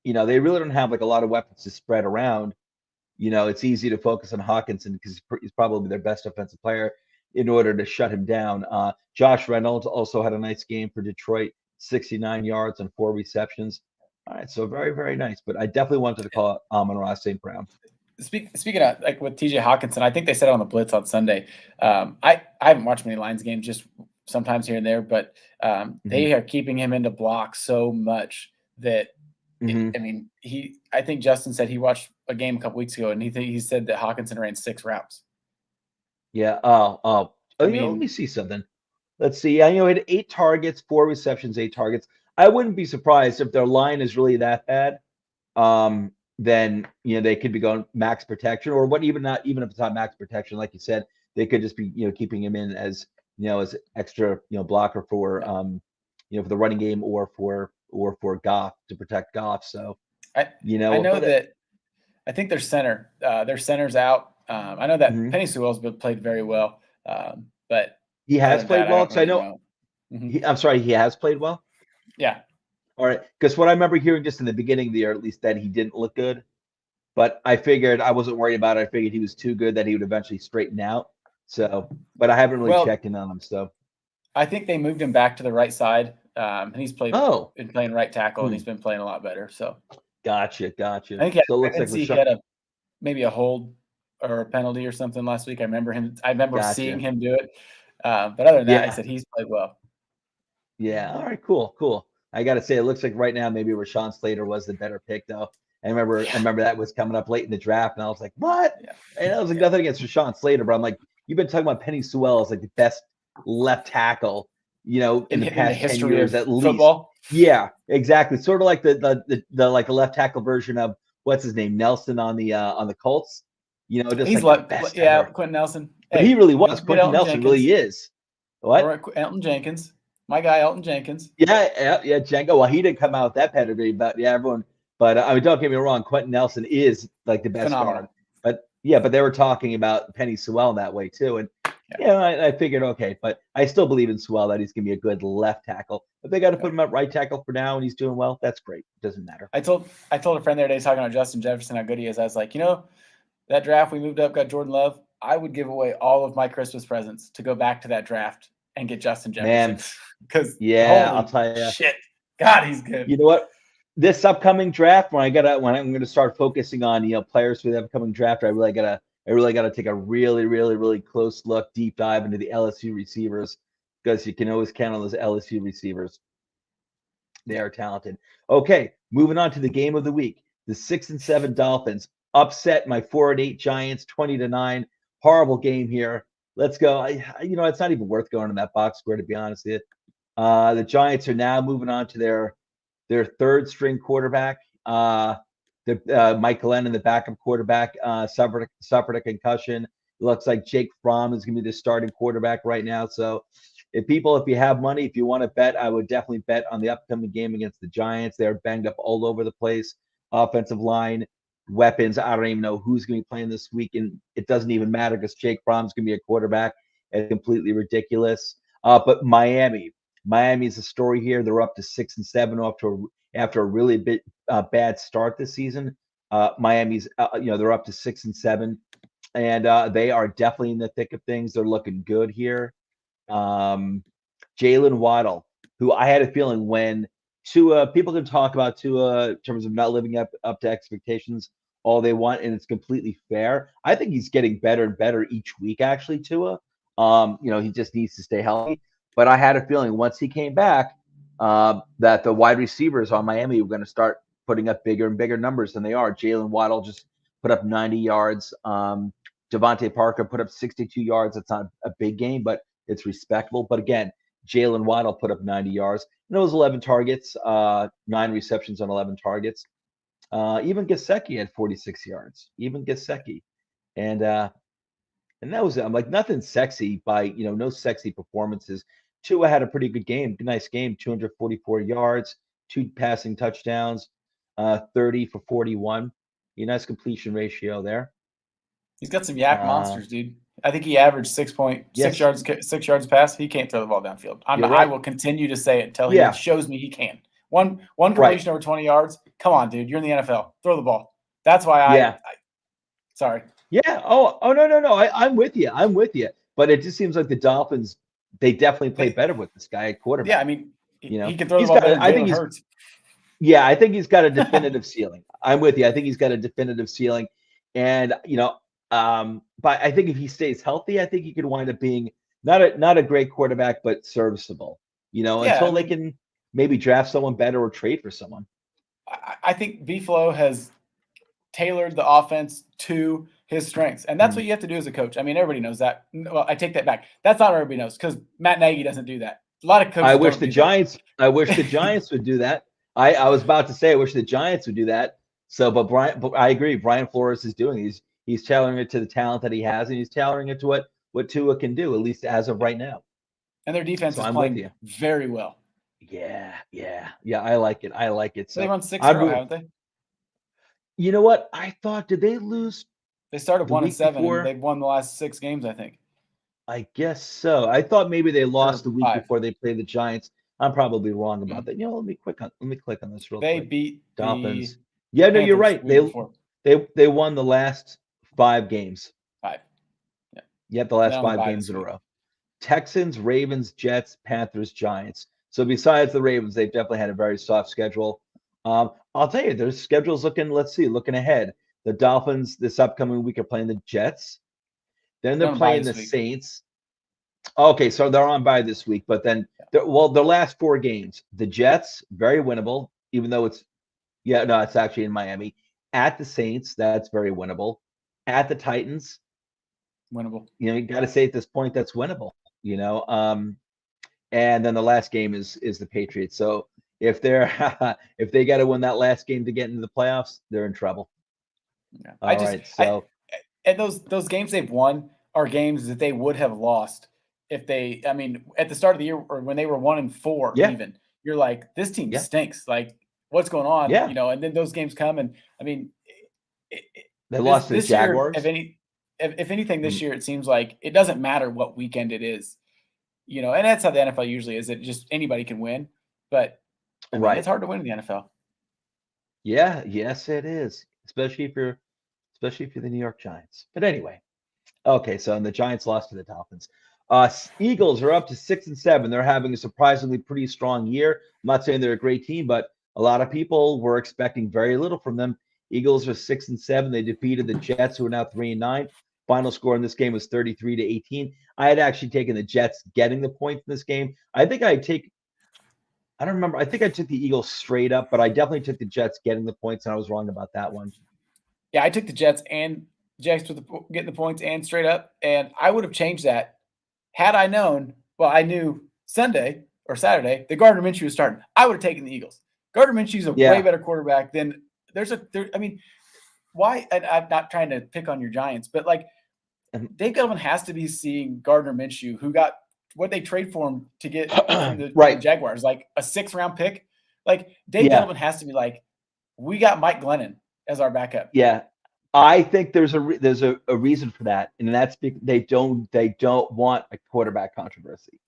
S1: they really don't have like a lot of weapons to spread around. It's easy to focus on Hawkinson because he's probably their best offensive player in order to shut him down. Josh Reynolds also had a nice game for Detroit, 69 yards and 4 receptions. All right, so very, very nice. But I definitely wanted to call it Amon-Ra St. Brown.
S2: Speaking of like with TJ Hawkinson, I think they said it on the Blitz on Sunday. I haven't watched many Lions games, just sometimes here and there, but they are keeping him into blocks so much that I think Justin said he watched a game a couple weeks ago and he said that Hawkinson ran 6 routes.
S1: Yeah. Let me see something. Let's see. He had 8 targets, 4 receptions, 8 targets. I wouldn't be surprised if their line is really that bad. Then they could be going max protection, or even if it's not max protection, like you said, they could just be keeping him in as as extra blocker for for the running game or for Goff to protect Goff. So
S2: I know that I think their center's out. I know that Penny Sewell's played very well, but
S1: he has played well. Because I know. I'm sorry, he has played well.
S2: Yeah.
S1: All right, because what I remember hearing just in the beginning of the year, at least, that he didn't look good. But I figured I wasn't worried about it. I figured he was too good that he would eventually straighten out. So, but I haven't really checked in on him. So,
S2: I think they moved him back to the right side, and he's been playing right tackle, and he's been playing a lot better. So,
S1: gotcha.
S2: I think so. It looks like he had maybe a hold or a penalty or something last week. I remember seeing him do it. But other than that, I said he's played well.
S1: Yeah. All right. Cool. I got to say, it looks like right now maybe Rashawn Slater was the better pick, though. I remember that was coming up late in the draft, and I was like, what? Yeah. And I was like, nothing against Rashawn Slater, but I'm like, you've been talking about Penny Sewell as like the best left tackle, in the past 10 years at least.
S2: Football?
S1: Yeah, exactly. Sort of like the like the left tackle version of what's his name, Nelson on the Colts. Just
S2: he's
S1: like the best ever.
S2: Quentin Nelson.
S1: But he really was. Quentin Nelson really is. What?
S2: Or Elton Jenkins. My guy, Elton Jenkins.
S1: Yeah, Django. Well, he didn't come out with that pedigree, but everyone. But I mean, don't get me wrong. Quentin Nelson is like the best guard. But they were talking about Penny Sewell in that way too. And I figured, okay, but I still believe in Sewell that he's gonna be a good left tackle. If they got to put him at right tackle for now and he's doing well, that's great. It doesn't matter.
S2: I told a friend the other day talking about Justin Jefferson how good he is. I was like, that draft we moved up, got Jordan Love. I would give away all of my Christmas presents to go back to that draft and get Justin Jefferson. Because
S1: I'll tell you,
S2: shit, God, he's good.
S1: You know what? This upcoming draft, when I'm gonna start focusing on players for the upcoming draft, I really gotta take a really, really, really close look, deep dive into the LSU receivers, because you can always count on those LSU receivers. They are talented. Okay, moving on to the game of the week. The 6-7 Dolphins upset my 4-8 Giants 20-9. Horrible game here. Let's go. It's not even worth going in that box score, to be honest with you. The Giants are now moving on to their third string quarterback. Mike Glennon, the backup quarterback, suffered a concussion. It looks like Jake Fromm is going to be the starting quarterback right now. So, if you have money, if you want to bet, I would definitely bet on the upcoming game against the Giants. They're banged up all over the place. Offensive line, weapons. I don't even know who's going to be playing this week, and it doesn't even matter because Jake Fromm's going to be a quarterback. It's completely ridiculous. But Miami's the story here. They're up to 6-7 after a really bad start this season. Miami's, they're up to 6-7, and they are definitely in the thick of things. They're looking good here. Jalen Waddle, who I had a feeling when Tua, people can talk about Tua in terms of not living up to expectations all they want, and it's completely fair. I think he's getting better and better each week, actually, Tua. He just needs to stay healthy. But I had a feeling once he came back, that the wide receivers on Miami were going to start putting up bigger and bigger numbers than they are. Jalen Waddle just put up 90 yards. Devontae Parker put up 62 yards. It's not a big game, but it's respectable. But again, Jalen Waddle put up 90 yards. And it was 11 targets, 9 receptions on 11 targets. Even Gesicki had 46 yards. Even Gesicki. And that was it. I'm like, nothing sexy no sexy performances. Tua had a pretty good game, nice game, 244 yards, 2 passing touchdowns, 30 for 41. Nice completion ratio there.
S2: He's got some yak monsters, dude. I think he averaged 6 yards pass. He can't throw the ball downfield. Right. I will continue to say it until he shows me he can. One completion over 20 yards. Come on, dude. You're in the NFL. Throw the ball. That's why I sorry.
S1: Yeah. Oh, no. I'm with you. But it just seems like the Dolphins, they definitely play better with this guy at quarterback.
S2: Yeah, I mean, he can throw the ball better than Jalen Hurts.
S1: Yeah, I think he's got a definitive ceiling. I'm with you. I think he's got a definitive ceiling. And, but I think if he stays healthy, I think he could wind up being not a great quarterback, but serviceable, until they can maybe draft someone better or trade for someone.
S2: I think B-Flow has tailored the offense to his strengths. And that's what you have to do as a coach. I mean, everybody knows that. Well, I take that back. That's not what everybody knows because Matt Nagy doesn't do that. A lot of coaches
S1: I wish the Giants would do that. I was about to say I wish the Giants would do that. So, but I agree. Brian Flores is doing. He's tailoring it to the talent that he has, and he's tailoring it to what Tua can do, at least as of right now.
S2: And their defense is playing very well.
S1: Yeah. I like it.
S2: So they run 6-0, haven't they?
S1: You know what? I thought, did they lose?
S2: They started 1-7. And they've won the last 6 games, I think.
S1: I guess so. I thought maybe they lost the week before they played the Giants. I'm probably wrong about that. Let me click on this real quick.
S2: They beat
S1: Dolphins. Yeah, no, you're right. They won the last 5 games.
S2: 5. Yeah.
S1: Yep, the last 5 games in a row. Texans, Ravens, Jets, Panthers, Giants. So besides the Ravens, they've definitely had a very soft schedule. I'll tell you, their schedule's looking ahead. The Dolphins this upcoming week are playing the Jets. Then they're playing the Saints. Okay, so they're on bye this week, but then the last 4 games, the Jets, very winnable, even though it's actually in Miami. At the Saints, that's very winnable. At the Titans,
S2: winnable.
S1: You got to say at this point that's winnable. And then the last game is the Patriots. So if they got to win that last game to get into the playoffs, they're in trouble.
S2: Yeah.
S1: And
S2: those games they've won are games that they would have lost if they. I mean, at the start of the year or when they were 1-4, even you're like, this team stinks. Like, what's going on?
S1: Yeah.
S2: And then those games come, and I mean,
S1: they lost to the Jaguars.
S2: If anything, this year it seems like it doesn't matter what weekend it is. And that's how the NFL usually is. It just anybody can win, but it's hard to win in the NFL.
S1: Yeah, yes, it is, especially if you're the New York Giants. But anyway, okay. So the Giants lost to the Dolphins. Eagles are up to 6-7. They're having a surprisingly pretty strong year. I'm not saying they're a great team, but a lot of people were expecting very little from them. Eagles are 6-7. They defeated the Jets, who are now 3-9. Final score in this game was 33-18. I had actually taken the Jets getting the point in this game. I think I don't remember. I think I took the Eagles straight up, but I definitely took the Jets getting the points, and I was wrong about that one.
S2: Yeah, I took the Jets and Jets with getting the points and straight up, and I would have changed that had I known. Well, I knew Sunday or Saturday that Gardner Minshew was starting, I would have taken the Eagles. Gardner Minshew's a way better quarterback than I mean, why? And I'm not trying to pick on your Giants, but like Dave Gettleman has to be seeing Gardner Minshew, who got what they trade for him to get from the Jaguars, like a 6th-round pick. Like Dave Gettleman has to be like, we got Mike Glennon as our backup.
S1: Yeah. I think there's a reason for that, and that's because they don't want a quarterback controversy.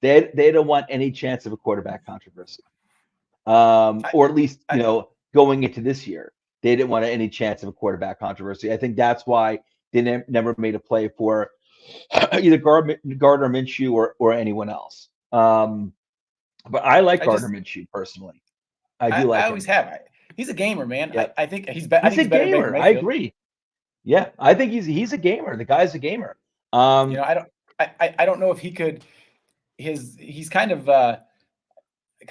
S1: They don't want any chance of a quarterback controversy, or at least going into this year, they didn't want any chance of a quarterback controversy. I think that's why they never made a play for either Gardner Minshew or anyone else. But I like Gardner Minshew personally. I do like.
S2: I always have. He's a gamer, man.
S1: Yep.
S2: I think he's
S1: a gamer. I agree. Yeah, I think he's a gamer. The guy's a gamer.
S2: I don't know if he could. He's kind of I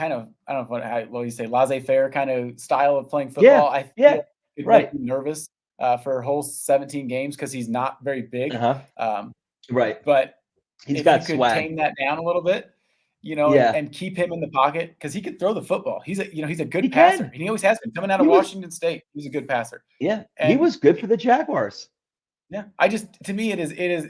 S2: don't know what you say, laissez-faire kind of style of playing football. I feel he'd make me nervous for a whole 17 games because he's not very big. But
S1: he's got
S2: if you could
S1: swag.
S2: tame that down a little bit, and keep him in the pocket because he could throw the football. He's a good passer, and he always has been. Coming out of Washington State, he's a good passer.
S1: Yeah, and he was good for the Jaguars.
S2: Yeah, to me, it is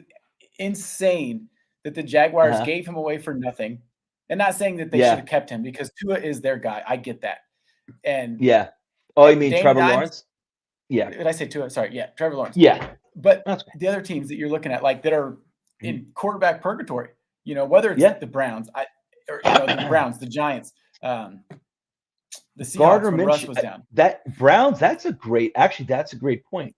S2: insane that the Jaguars gave him away for nothing, and not saying that they should have kept him because Tua is their guy. I get that. And
S1: you mean Trevor Lawrence? Yeah.
S2: Did I say Tua? Sorry. Yeah, Trevor Lawrence.
S1: Yeah.
S2: But the other teams that you're looking at, like that are in quarterback purgatory, whether it's the Browns, the Browns, the Giants, the Seahawks when Russ was down.
S1: That Browns, that's a great point.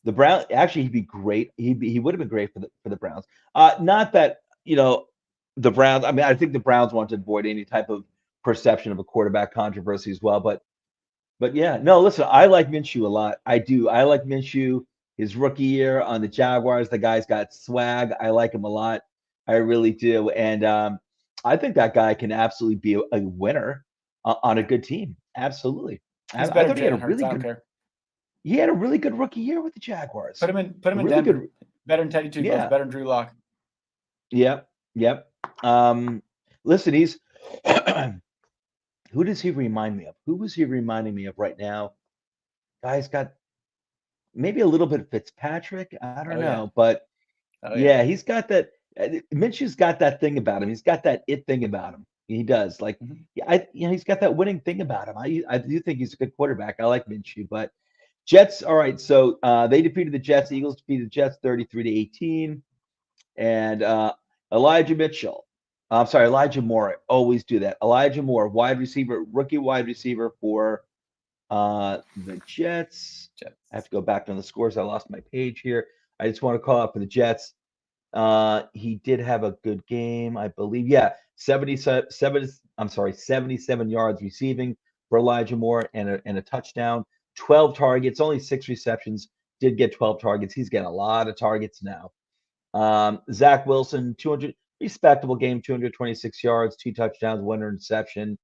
S1: The Browns, actually, he'd be great. He would have been great for the Browns. Not that the Browns. I mean, I think the Browns want to avoid any type of perception of a quarterback controversy as well. But yeah, no. Listen, I like Minshew a lot. I do. I like Minshew. His rookie year on the Jaguars, the guy's got swag. I like him a lot. I really do. And I think that guy can absolutely be a winner on a good team. Absolutely.
S2: I thought he had a really good.
S1: He had a really good rookie year with the Jaguars.
S2: Put him in really Denver. Better than Teddy Two Gloves, better than Drew Lock.
S1: Yep. Listen, he's who does he remind me of? Who was he reminding me of right now? Guy's got maybe a little bit of Fitzpatrick. I don't know, but he's got that. Minshew's got that thing about him. He's got that it thing about him. He does. Like, he's got that winning thing about him. I do think he's a good quarterback. I like Minshew, but Jets. All right, so they defeated the Jets. The Eagles defeated the Jets 33-18, and Elijah Moore. Always do that. Elijah Moore, rookie wide receiver for the Jets. I have to go back on the scores. I lost my page here. I just want to call out for the Jets. He did have a good game, I believe. 77 yards receiving for Elijah Moore and a touchdown. 12 targets, only 6 receptions. Did get 12 targets. He's getting a lot of targets now. Zach Wilson, 200 respectable game, 226 yards, 2 touchdowns, 1 interception.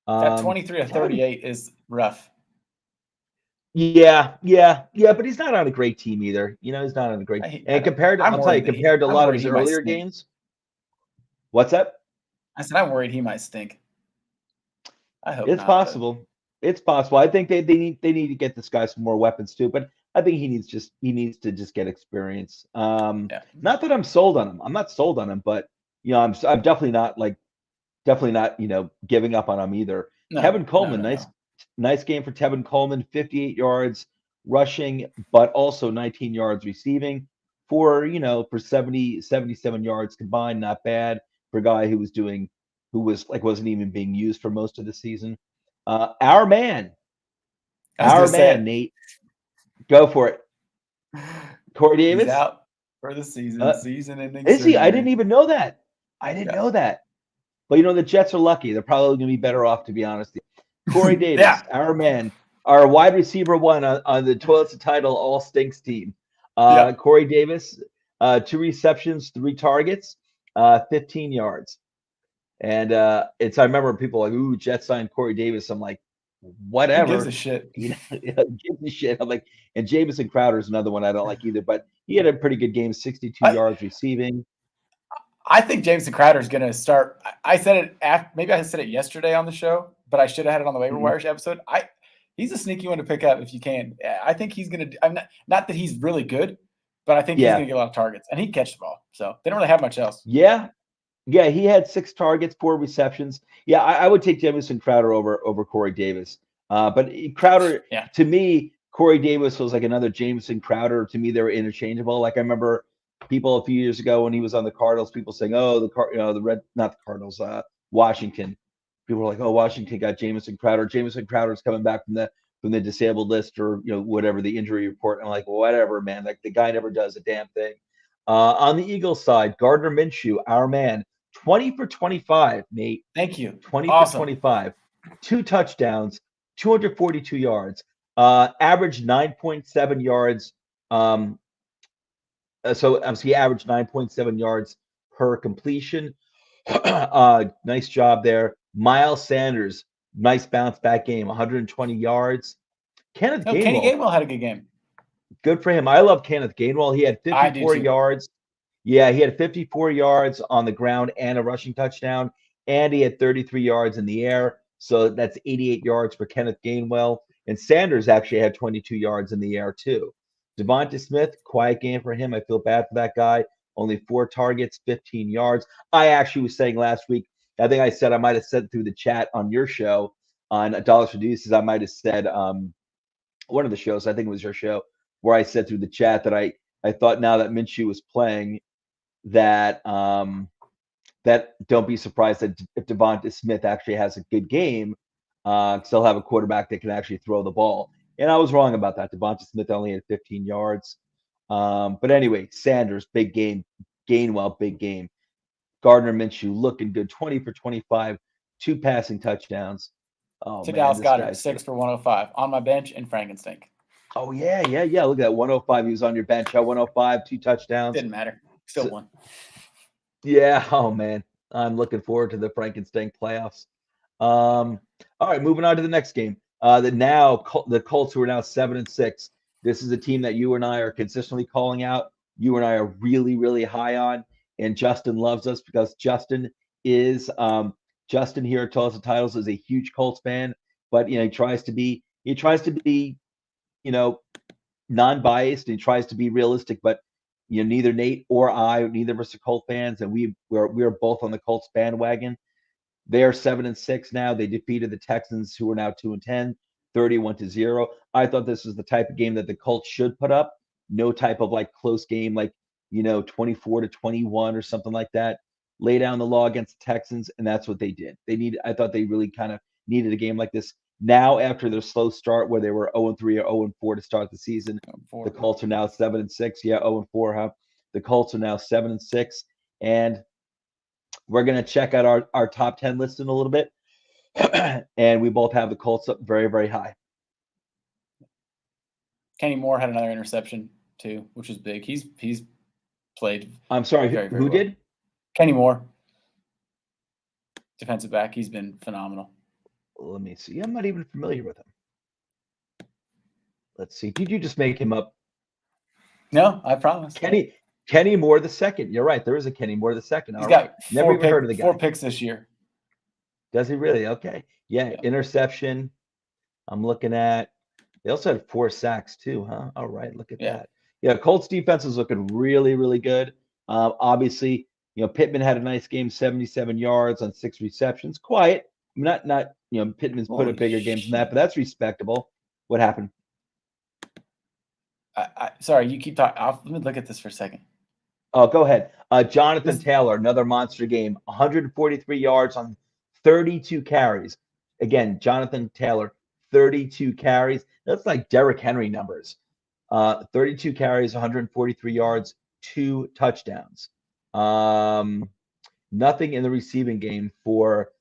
S2: That 23 of 38 is rough.
S1: Yeah, but he's not on a great team either. He's not on a great team. And compared to a lot of his earlier games. What's that?
S2: I said I'm worried he might stink. I hope
S1: it's possible. It's possible. I think they need to get this guy some more weapons too, but I think he needs to just get experience. Not that I'm sold on him. I'm not sold on him, but I'm definitely not giving up on him either. No, Kevin Coleman, nice game for Tevin Coleman, 58 yards rushing, but also 19 yards receiving for 77 yards combined. Not bad for a guy who wasn't even being used for most of the season. Our man, Nate, go for it. Corey Davis.
S2: He's out for the season. Season-ending.
S1: Is he? I didn't even know that. Know that. But the Jets are lucky. They're probably going to be better off, to be honest. Corey Davis, our man, our wide receiver one on the Toilets to Title All Stinks team. Corey Davis, 2 receptions, 3 targets, 15 yards. And I remember people like, ooh, Jets signed Corey Davis. I'm like, whatever.
S2: Who gives a shit?
S1: Gives a shit. I'm like, and Jamison Crowder is another one I don't like either, but he had a pretty good game, 62 yards receiving.
S2: I think Jamison Crowder is going to start. I said it maybe I said it yesterday on the show, but I should have had it on the waiver wire episode. He's a sneaky one to pick up if you can. I think he's going to. I'm not that he's really good, but I think he's going to get a lot of targets, and he can catch the ball. So they don't really have much else.
S1: Yeah, he had 6 targets, 4 receptions. Yeah, I would take Jamison Crowder over Corey Davis. But Crowder, to me, Corey Davis was like another Jamison Crowder. To me, they were interchangeable. Like I remember people a few years ago when he was on the Cardinals, people saying, "Oh, not the Cardinals, Washington." People were like, "Oh, Washington got Jamison Crowder. Jamison Crowder's coming back from the disabled list or whatever the injury report." And I'm like, well, whatever, man. Like the guy never does a damn thing. On the Eagles side, Gardner Minshew, our man, 20 for 25, Nate.
S2: Thank you.
S1: 20 for 25, 2 touchdowns, 242 yards, averaged 9.7 yards. So he averaged 9.7 yards per completion. Nice job there. Miles Sanders, nice bounce back game, 120 yards. Kenny
S2: Gainwell had a good game.
S1: Good for him. I love Kenneth Gainwell. He had 54 yards. Yeah, he had 54 yards on the ground and a rushing touchdown, and he had 33 yards in the air. So that's 88 yards for Kenneth Gainwell. And Sanders actually had 22 yards in the air too. Devonta Smith, quiet game for him. I feel bad for that guy. Only 4 targets, 15 yards. I actually was saying last week, I think I might have said through the chat on your show on Dollars for Deuces, I might have said one of the shows, I think it was your show, where I said through the chat that I thought now that Minshew was playing that that don't be surprised that if Devonta Smith actually has a good game, they'll have a quarterback that can actually throw the ball. And I was wrong about that. Devonta Smith only had 15 yards. But anyway, Sanders, big game. Gainwell, big game. Gardner Minshew looking good, 20 for 25, 2 passing touchdowns. Oh,
S2: to Dallas Goedert, 6 for 105 on my bench in Frankenstink.
S1: Oh, yeah. Look at that, 105. He was on your bench. 105, 2 touchdowns.
S2: Didn't matter. Still won.
S1: Yeah. Oh, man. I'm looking forward to the Frankenstein playoffs. All right, moving on to the next game. The Colts, who are now 7-6. This is a team that you and I are consistently calling out. You and I are really, really high on. And Justin loves us because Justin is Justin here at toiletstotitles is a huge Colts fan, but he tries to be non-biased, and he tries to be realistic, but neither Nate or neither of us are Colt fans, and we're both on the Colts bandwagon. They are 7-6 now. They defeated the Texans, who are now 2-10, 31-0. I thought this was the type of game that the Colts should put up. No type of close game, 24-21 or something like that. Lay down the law against the Texans, and that's what they did. I thought they really kind of needed a game like this. Now, after their slow start where they were 0-3 or 0-4 to start the season, the Colts are now 7-6. Yeah, 0-4, huh? The Colts are now 7-6, and we're going to check out our top 10 list in a little bit, and we both have the Colts up very, very high.
S2: Kenny Moore had another interception too, which is big. He's played.
S1: I'm sorry,
S2: very, very
S1: who
S2: well.
S1: did?
S2: Kenny Moore, defensive back. He's been phenomenal.
S1: Let me see. I'm not even familiar with him. Let's see. Did you just make him up?
S2: No, I promise.
S1: Kenny Moore the second. You're right. There is a Kenny Moore the second.
S2: He's got
S1: never even heard of the guy.
S2: 4 picks this year.
S1: Does he really? Okay. Yeah. Interception. I'm looking at. They also had 4 sacks too, huh? All right. Look at that. Yeah. Colts defense is looking really, really good. Obviously, Pittman had a nice game, 77 yards on 6 receptions. Quiet. Not Pittman's put a bigger game than that, but that's respectable. What happened?
S2: Sorry, you keep talking. Let me look at this for a second.
S1: Oh, go ahead. Jonathan Taylor, another monster game, 143 yards on 32 carries. Again, Jonathan Taylor, 32 carries. That's like Derrick Henry numbers. 32 carries, 143 yards, 2 touchdowns. Nothing in the receiving game for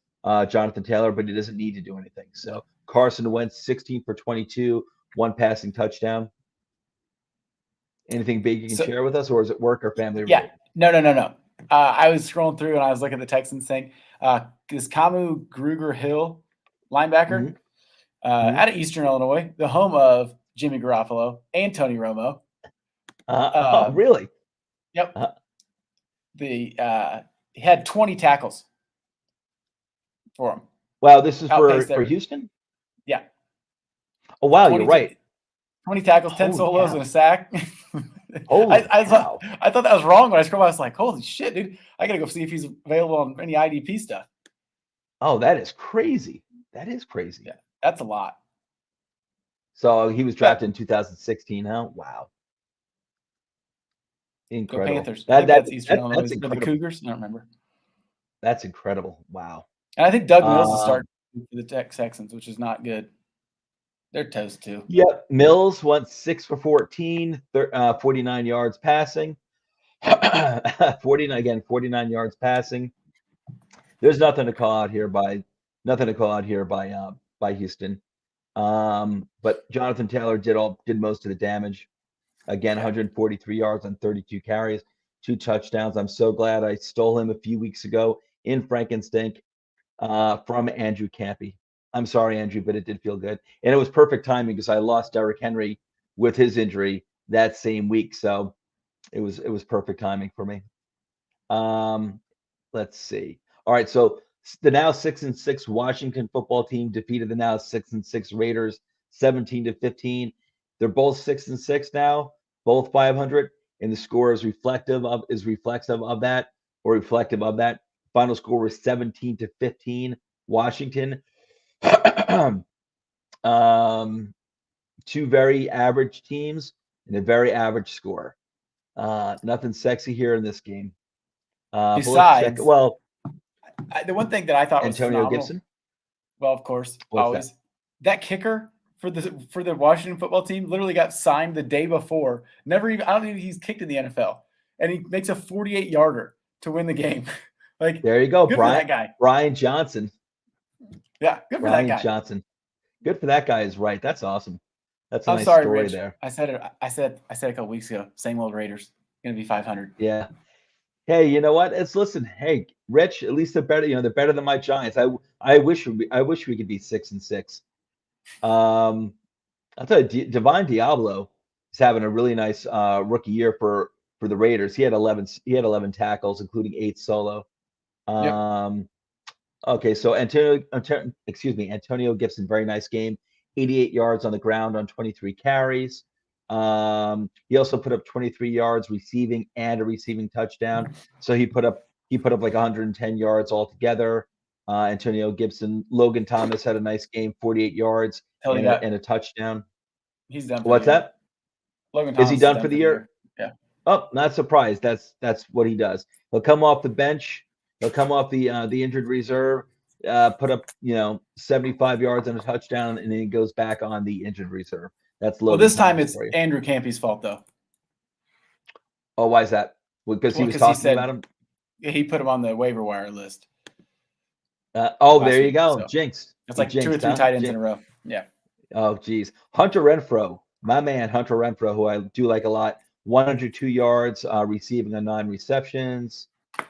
S1: Jonathan Taylor, but he doesn't need to do anything. So Carson Wentz, 16 for 22, 1 passing touchdown. Anything big you can share with us, or is it work or family related?
S2: Yeah, no. I was scrolling through and I was looking at the Texans thing. This Kamu Grugier-Hill linebacker out of Eastern Illinois, the home of Jimmy Garoppolo and Tony Romo.
S1: Really?
S2: Yep. He had 20 tackles for him.
S1: Wow, this is for Houston?
S2: Yeah.
S1: Oh, wow, you're right.
S2: 20 tackles, 10 solos, and a sack.
S1: Holy
S2: I
S1: cow.
S2: I thought that was wrong when I scrolled. I was like, holy shit, dude. I got to go see if he's available on any IDP stuff.
S1: Oh, that is crazy. That is crazy.
S2: Yeah, that's a lot.
S1: So he was drafted in 2016, huh? Wow. Incredible.
S2: Go Panthers. I think that's Eastern Illinois.
S1: That's
S2: incredible. The Cougars? I don't remember.
S1: That's incredible. Wow.
S2: And I think Doug Mills is starting for the Texans, which is not good. They're toast too.
S1: Yep. Mills went 6 for 14, 49 yards passing. 49 yards passing. There's nothing to call out here by Houston. But Jonathan Taylor did most of the damage. Again, 143 yards on 32 carries, 2 touchdowns. I'm so glad I stole him a few weeks ago in Frankenstink from Andrew Campy. I'm sorry, Andrew, but it did feel good. And it was perfect timing because I lost Derrick Henry with his injury that same week. So it was perfect timing for me. Let's see. All right, so the now 6-6 Washington football team defeated the now 6-6 Raiders 17-15. They're both 6-6 now, both 500, and the score is reflective of that. Final score was 17-15 Washington. Two very average teams and a very average score. Nothing sexy here in this game.
S2: Besides, the one thing that I thought was
S1: Antonio
S2: phenomenal,
S1: Gibson.
S2: Well, of course, always that kicker for the Washington football team literally got signed the day before. I don't think he's kicked in the NFL, and he makes a 48-yarder to win the game. Like,
S1: there you go,
S2: good for that guy,
S1: Brian Johnson.
S2: Yeah, good for that guy.
S1: Brian Johnson. Good for that guy is right. That's awesome. That's a nice
S2: sorry,
S1: story
S2: Rich.
S1: there.
S2: I said a couple weeks ago. Same old Raiders. Gonna be 500.
S1: Yeah. Hey, you know what? Hey, Rich. At least they're better. They're better than my Giants. I wish we could be 6-6. I'll tell you, Divine Diablo is having a really nice rookie year for the Raiders. He had 11 tackles, including 8 solo. Okay, so Antonio Gibson, very nice game. 88 yards on the ground on 23 carries. He also put up 23 yards receiving and a receiving touchdown. So he put up like 110 yards altogether. Antonio Gibson. Logan Thomas had a nice game, 48 yards and a touchdown.
S2: He's done.
S1: What's that?
S2: Logan Thomas
S1: is he done for the year?
S2: Yeah.
S1: Oh, not surprised. That's what he does. He'll come off the bench. He'll come off the injured reserve, put up 75 yards and a touchdown, and then he goes back on the injured reserve. That's Logan.
S2: Well, this time it's Andrew Campy's fault, though.
S1: Oh, why is that? Because he was talking about him.
S2: He put him on the waiver wire list.
S1: There you go. So jinxed.
S2: It's like 2 or 3 tight ends in a row. Yeah.
S1: Oh, geez. Hunter Renfrow, my man, Hunter Renfrow, who I do like a lot. 102 yards receiving on 9 receptions.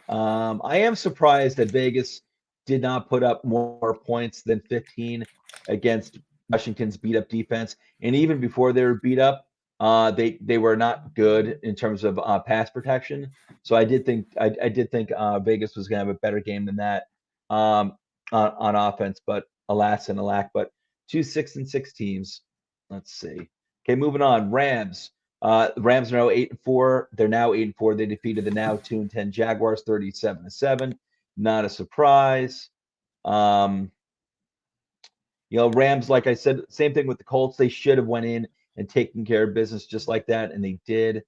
S1: I am surprised that Vegas did not put up more points than 15 against Washington's beat up defense. And even before they were beat up, they were not good in terms of pass protection. So I did think Vegas was going to have a better game than that on offense, but alas and alack. But 2 6-6 teams. Let's see. Okay, moving on. Rams. The Rams are now 8-4. They're now 8-4. They defeated the now 2-10 Jaguars 37-7. Not a surprise. Rams, like I said, same thing with the Colts. They should have went in and taken care of business just like that, and they did.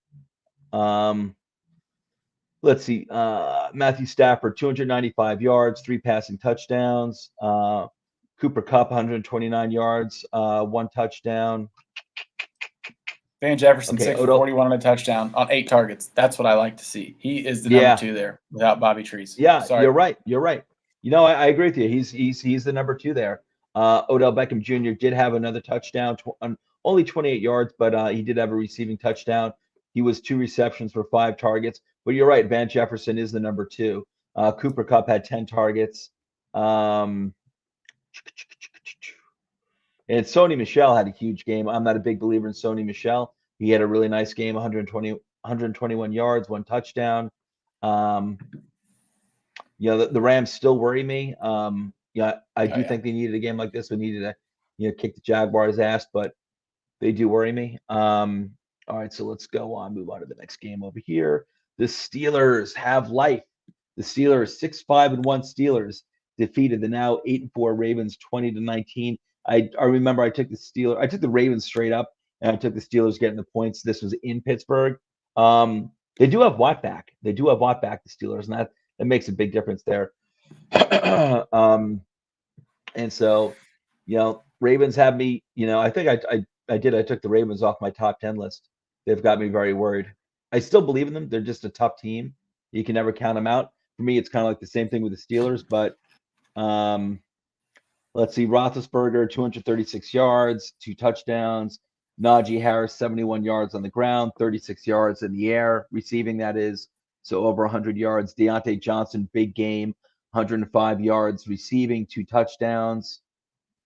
S1: Let's see. Matthew Stafford, 295 yards, 3 passing touchdowns. Cooper Kupp, 129 yards, 1 touchdown.
S2: Van Jefferson, 6 for 41 on a touchdown on 8 targets. That's what I like to see. He is the number 2 there without Bobby Trees.
S1: Yeah, sorry. You're right. I agree with you. He's the number 2 there. Odell Beckham Jr. did have another touchdown, only 28 yards, but he did have a receiving touchdown. He was 2 receptions for 5 targets. But you're right, Van Jefferson is the number 2. Cooper Kupp had 10 targets. And Sony Michel had a huge game. I'm not a big believer in Sony Michel. He had a really nice game, 121 yards, 1 touchdown. the Rams still worry me. I do
S2: Oh, yeah.
S1: think they needed a game like this. We needed to, kick the Jaguars' ass, but they do worry me. All right, so let's move on to the next game over here. The Steelers have life. The Steelers, 6-5-1 Steelers, defeated the now 8-4 Ravens 20-19. I remember I took the Ravens straight up, and I took the Steelers getting the points. This was in Pittsburgh. They do have Watt back. The Steelers, and that makes a big difference there. And so, Ravens have me, I think I took the Ravens off my top 10 list. They've got me very worried. I still believe in them. They're just a tough team. You can never count them out. For me, it's kind of like the same thing with the Steelers, but let's see. Roethlisberger, 236 yards, 2 touchdowns. Najee Harris, 71 yards on the ground, 36 yards in the air, receiving that is. So over 100 yards. Deontay Johnson, big game, 105 yards receiving, 2 touchdowns.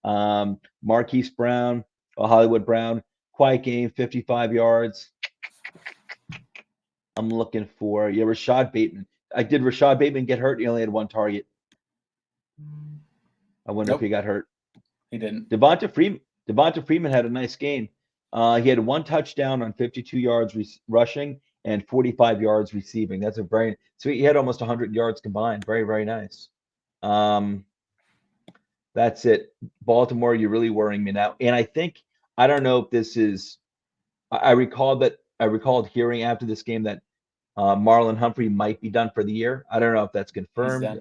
S1: Marquise Brown, Hollywood Brown, quiet game, 55 yards. I'm looking for Rashad Bateman. Did Rashad Bateman get hurt? He only had 1 target. I wonder if he got hurt.
S2: He didn't.
S1: Devonta Freeman had a nice game. He had 1 touchdown on 52 yards rushing and 45 yards receiving. So he had almost 100 yards combined. Very, very nice. That's it. Baltimore, you're really worrying me now. And I don't know if this is. I recalled hearing after this game that Marlon Humphrey might be done for the year. I don't know if that's confirmed.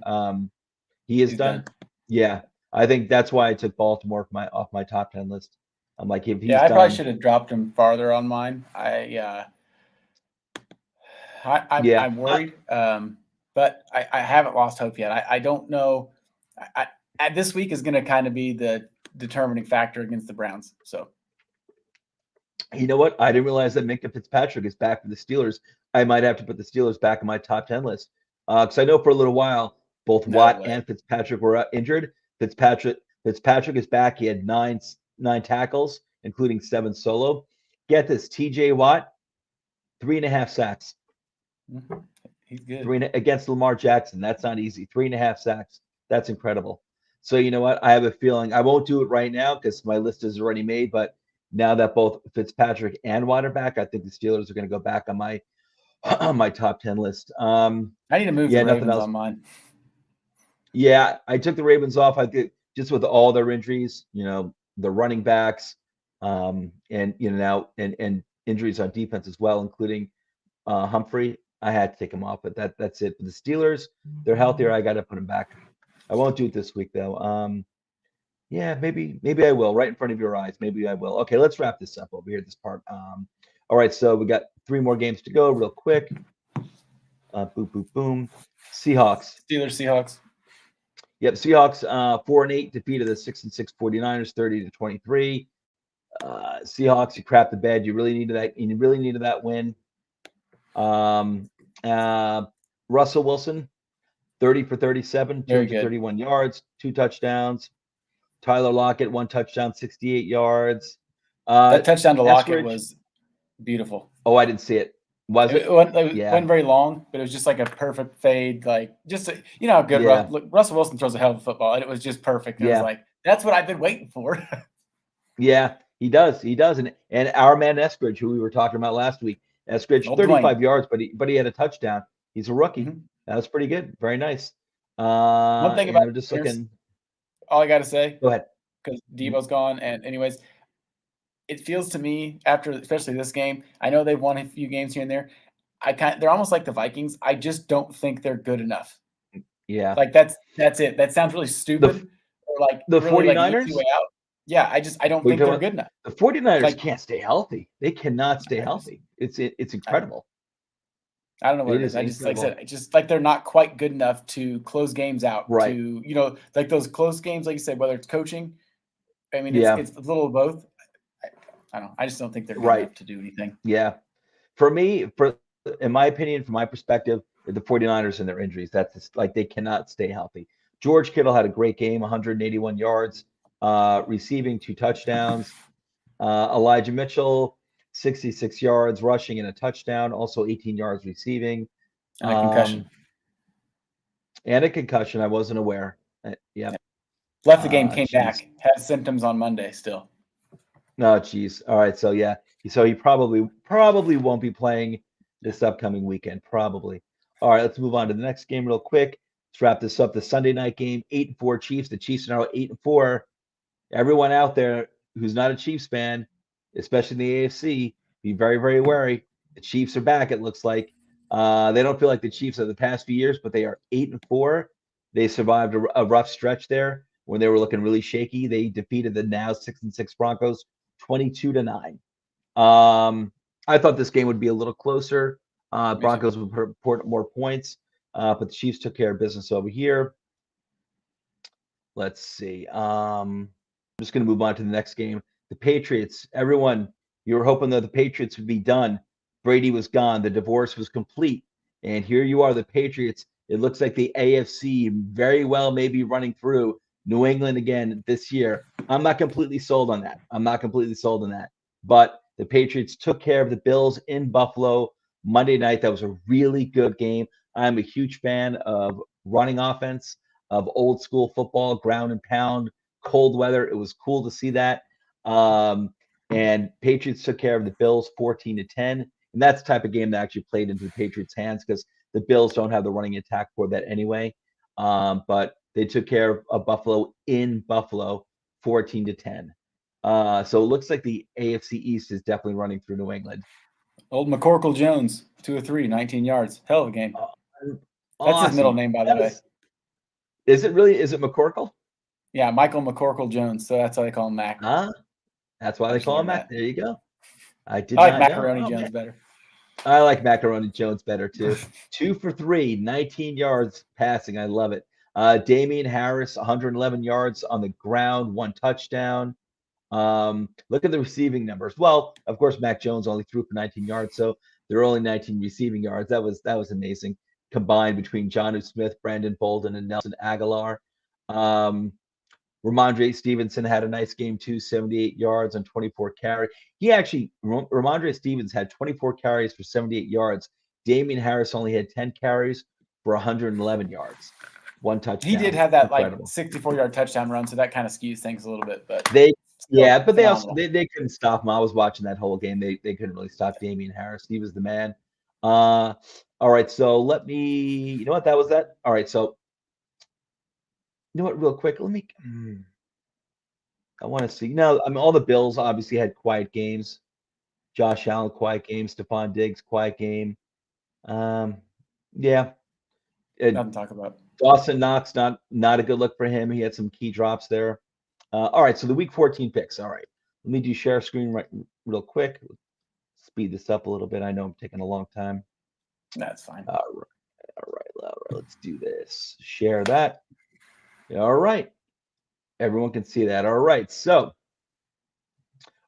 S1: He is done. Yeah, I think that's why I took Baltimore off my top 10 list. I'm like, if he's done,
S2: I probably should have dropped him farther on mine. I'm worried, but I haven't lost hope yet. I don't know. This week is going to kind of be the determining factor against the Browns. So,
S1: you know what? I didn't realize that Minkah Fitzpatrick is back for the Steelers. I might have to put the Steelers back in my top 10 list because I know for a little while both Watt and Fitzpatrick were injured. Fitzpatrick is back. He had nine tackles, including 7 solo. Get this, TJ Watt, 3.5 sacks.
S2: He's good.
S1: 3 against Lamar Jackson. That's not easy. 3.5 sacks. That's incredible. So you know what? I have a feeling I won't do it right now because my list is already made. But now that both Fitzpatrick and Watt are back, I think the Steelers are going to go back on my top 10 list.
S2: I need to move the Ravens on mine.
S1: Yeah, I took the Ravens off. I think just with all their injuries, the running backs, and now and injuries on defense as well, including Humphrey. I had to take them off, but that's it. For the Steelers, they're healthier. I got to put them back. I won't do it this week though. Yeah, maybe I will. Right in front of your eyes, maybe I will. Okay, let's wrap this up over here. This part. All right, so we got 3 more games to go, real quick. Boom, boom, boom. Seahawks.
S2: Seahawks.
S1: Yep, Seahawks 4-8 defeated the 6-6 49ers 30-23. Seahawks, you crap the bed. You really needed that. You really needed that win. Russell Wilson, 30 for 37, 231 yards, 2 touchdowns. Tyler Lockett, 1 touchdown, 68 yards.
S2: That touchdown to Lockett was beautiful.
S1: Oh, I didn't see it.
S2: It wasn't very long, but it was just like a perfect fade. Like, just how good Russell Wilson throws a hell of a football, and it was just perfect. And I was like, that's what I've been waiting for.
S1: Yeah, he does. And our man Eskridge, who we were talking about last week, Eskridge, 35 yards, but he had a touchdown. He's a rookie. Mm-hmm. That was pretty good. Very nice.
S2: One thing about
S1: just looking.
S2: All I got to say.
S1: Go ahead.
S2: Because Debo's gone, and anyways, it feels to me after, especially this game, I know they've won a few games here and there. They're almost like the Vikings. I just don't think they're good enough.
S1: Yeah.
S2: Like that's it. That sounds really stupid.
S1: Or like the really 49ers?
S2: Like way out. Yeah, I don't think they're good enough.
S1: The 49ers can't stay healthy. They cannot stay healthy. It's incredible.
S2: I don't know what it is. I just like I said, just like they're not quite good enough to close games out.
S1: Right.
S2: To like those close games, like you said, whether it's coaching. I mean, it's a little of both. I don't know. I just don't think they're good enough to do anything.
S1: Yeah. For me, in my opinion, from my perspective, the 49ers and their injuries, that's just, like they cannot stay healthy. George Kittle had a great game, 181 yards, receiving 2 touchdowns. Elijah Mitchell, 66 yards rushing and a touchdown, also 18 yards receiving.
S2: And a concussion.
S1: And a concussion. I wasn't aware. Yep.
S2: Left the game, came
S1: Geez.
S2: back, had symptoms on Monday still.
S1: No, geez. All right. So yeah. So he probably won't be playing this upcoming weekend. Probably. All right. Let's move on to the next game real quick. Let's wrap this up. The Sunday night game, 8-4 Chiefs. The Chiefs are now 8-4. Everyone out there who's not a Chiefs fan, especially in the AFC, be very, very wary. The Chiefs are back, it looks like. They don't feel like the Chiefs of the past few years, but they are 8-4. They survived a rough stretch there when they were looking really shaky. They defeated the now 6-6 Broncos 22-9. I thought this game would be a little closer. Broncos would report more points, but the Chiefs took care of business over here. Let's see. I'm just going to move on to the next game. The Patriots. Everyone, you were hoping that the Patriots would be done. Brady was gone. The divorce was complete. And here you are, the Patriots. It looks like the AFC very well may be running through New England again this year. I'm not completely sold on that. But the Patriots took care of the Bills in Buffalo Monday night. That was a really good game. I'm a huge fan of running offense, of old school football, ground and pound, cold weather. It was cool to see that. And Patriots took care of the Bills 14-10. And that's the type of game that actually played into the Patriots' hands because the Bills don't have the running attack for that anyway. But they took care of Buffalo in Buffalo 14-10. So it looks like the AFC East is definitely running through New England.
S2: Old McCorkle Jones, 2 of 3, 19 yards. Hell of a game.
S1: Awesome.
S2: That's his middle name, by the way.
S1: Is it really? Is it McCorkle?
S2: Yeah, Michael McCorkle Jones. So that's why they call him Mac.
S1: That's why they call him Mac. There you go. I
S2: like Macaroni Jones better.
S1: I like Macaroni Jones better too. 2 for 3, 19 yards passing. I love it. Damian Harris, 111 yards on the ground, 1 touchdown. Look at the receiving numbers. Well, of course, Mac Jones only threw for 19 yards, so there are only 19 receiving yards. That was amazing. Combined between Jonnu Smith, Brandon Bolden, and Nelson Aguilar. Ramondre Stevenson had a nice game too, 78 yards on 24 carries. Ramondre Stevens had 24 carries for 78 yards. Damian Harris only had 10 carries for 111 yards. 1 touchdown.
S2: He did have that like 64-yard touchdown run, so that kind of skews things a little bit. But
S1: they couldn't stop him. I was watching that whole game. They couldn't really stop Damian Harris. He was the man. All right, so let me. You know what? That was that. All right, so you know what? Real quick, let me. I want to see. No, I mean all the Bills obviously had quiet games. Josh Allen, quiet game. Stephon Diggs, quiet game. Yeah.
S2: Nothing to talk about.
S1: Dawson Knox, not a good look for him. He had some key drops there. All right, so the Week 14 picks. All right, let me do share screen real quick. Speed this up a little bit. I know I'm taking a long time.
S2: That's fine.
S1: All right. Let's do this. Share that. All right. Everyone can see that. All right. So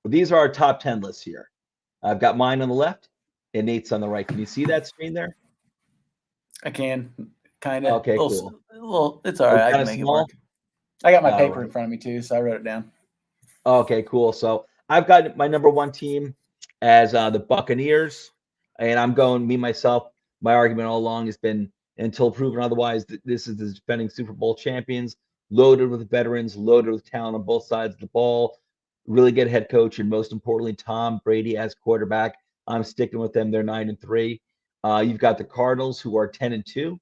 S1: these are our top 10 lists here. I've got mine on the left and Nate's on the right. Can you see that screen there?
S2: I can. Kind of.
S1: Okay, cool.
S2: Well, it's all right. I can make it work. I got my paper in front of me too, so I wrote it down.
S1: Okay, cool. So I've got my number 1 team as the Buccaneers, and I'm going myself. My argument all along has been, until proven otherwise, that this is the defending Super Bowl champions, loaded with veterans, loaded with talent on both sides of the ball, really good head coach, and most importantly, Tom Brady as quarterback. I'm sticking with them. They're 9-3. You've got the Cardinals, who are 10-2.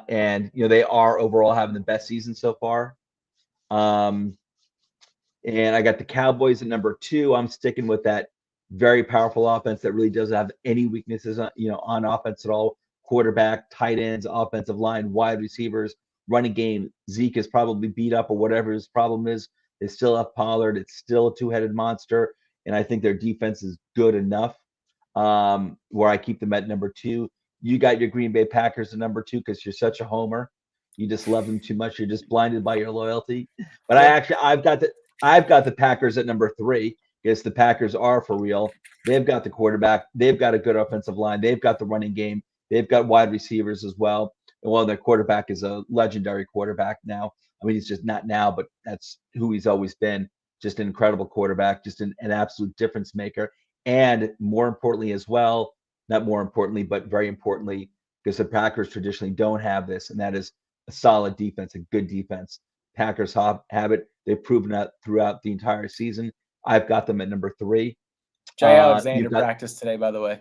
S1: And they are overall having the best season so far. And I got the Cowboys at number 2. I'm sticking with that very powerful offense that really doesn't have any weaknesses on offense at all. Quarterback, tight ends, offensive line, wide receivers, running game. Zeke is probably beat up or whatever his problem is. They still have Pollard. It's still a 2-headed monster. And I think their defense is good enough where I keep them at number 2. You got your Green Bay Packers at number 2 because you're such a homer. You just love them too much. You're just blinded by your loyalty. But I've got the Packers at number 3 because the Packers are for real. They've got the quarterback. They've got a good offensive line. They've got the running game. They've got wide receivers as well. And while their quarterback is a legendary quarterback now, I mean, he's just not now, but that's who he's always been. Just an incredible quarterback, just an absolute difference maker. And more importantly as well, not more importantly, but very importantly, because the Packers traditionally don't have this, and that is a solid defense, a good defense. Packers have it. They've proven that throughout the entire season. I've got them at number 3.
S2: Jay Alexander practiced today, by the way.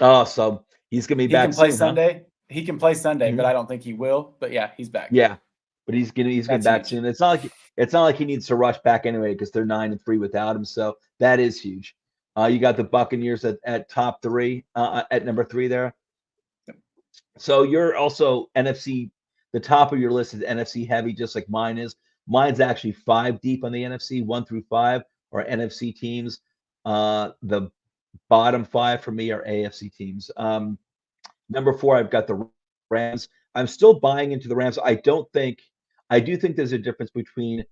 S1: Oh, so he's going to be back soon,
S2: Sunday.
S1: Huh?
S2: He can play Sunday, but I don't think he will. But yeah, he's back.
S1: Yeah, but he's going to be back soon. It's not like he needs to rush back anyway because they're 9-3 without him. So that is huge. You got the Buccaneers at top 3, at number 3 there. So you're also NFC. The top of your list is NFC heavy, just like mine is. Mine's actually 5 deep on the NFC. 1 through 5 are NFC teams. The bottom 5 for me are AFC teams. Number 4, I've got the Rams. I'm still buying into the Rams. I do think there's a difference between.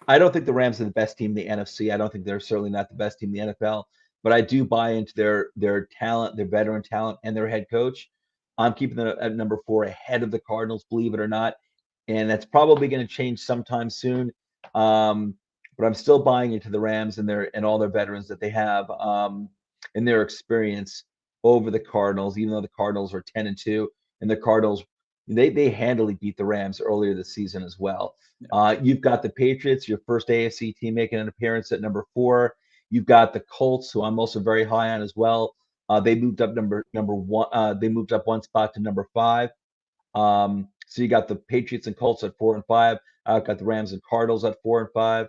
S1: I don't think the Rams are the best team in the NFC. I don't think they're certainly not the best team in the NFL. But I do buy into their talent, their veteran talent, and their head coach. I'm keeping them at number 4 ahead of the Cardinals, believe it or not. And that's probably going to change sometime soon. But I'm still buying into the Rams and all their veterans that they have, and their experience over the Cardinals, even though the Cardinals are 10-2, and the Cardinals they handily beat the Rams earlier this season as well. You've got the Patriots, your first AFC team, making an appearance at number 4. You've got the Colts, who I'm also very high on as well. They moved up number 1. They moved up 1 spot to number 5. So you got the Patriots and Colts at 4 and 5. I've got the Rams and Cardinals at 4 and 5.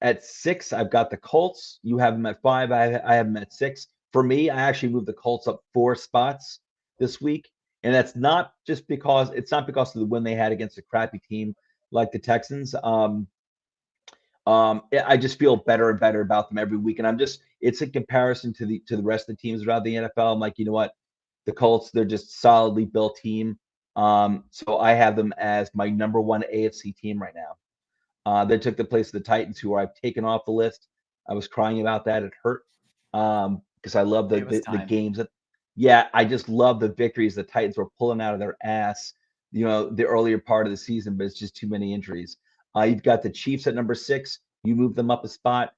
S1: At 6, I've got the Colts. You have them at 5. I have them at 6. For me, I actually moved the Colts up 4 spots this week, and that's not because of the win they had against a crappy team like the Texans. I just feel better and better about them every week, and it's in comparison to the rest of the teams around the NFL. I'm like, you know what, the Colts, they're just solidly built team. So I have them as my number 1 AFC team right now. They took the place of the Titans, who I've taken off the list. I was crying about that; it hurt because I love the games that. Yeah, I just love the victories the Titans were pulling out of their ass, the earlier part of the season, but it's just too many injuries. You've got the Chiefs at number 6. You move them up a spot.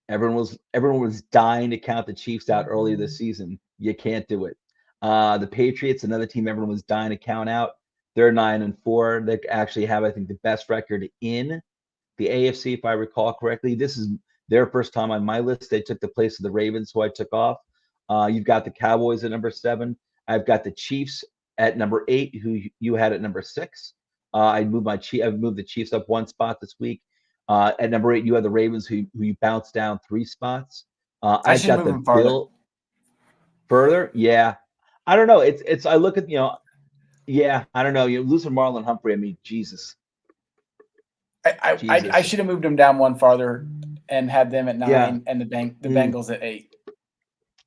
S1: Everyone was dying to count the Chiefs out earlier this season. You can't do it. The Patriots, another team everyone was dying to count out. They're 9-4. They actually have, I think, the best record in the AFC, if I recall correctly. This is their first time on my list. They took the place of the Ravens, who I took off. You've got the Cowboys at number 7. I've got the Chiefs at number 8, who you had at number 6. I've moved the Chiefs up 1 spot this week. At number 8, you have the Ravens, who you bounced down 3 spots. I've got the Bill further. Yeah, I don't know. It's. I look at Yeah, I don't know. You're losing Marlon Humphrey. I mean, Jesus.
S2: I should have moved them down 1 farther and had them at 9 and the Bengals at 8.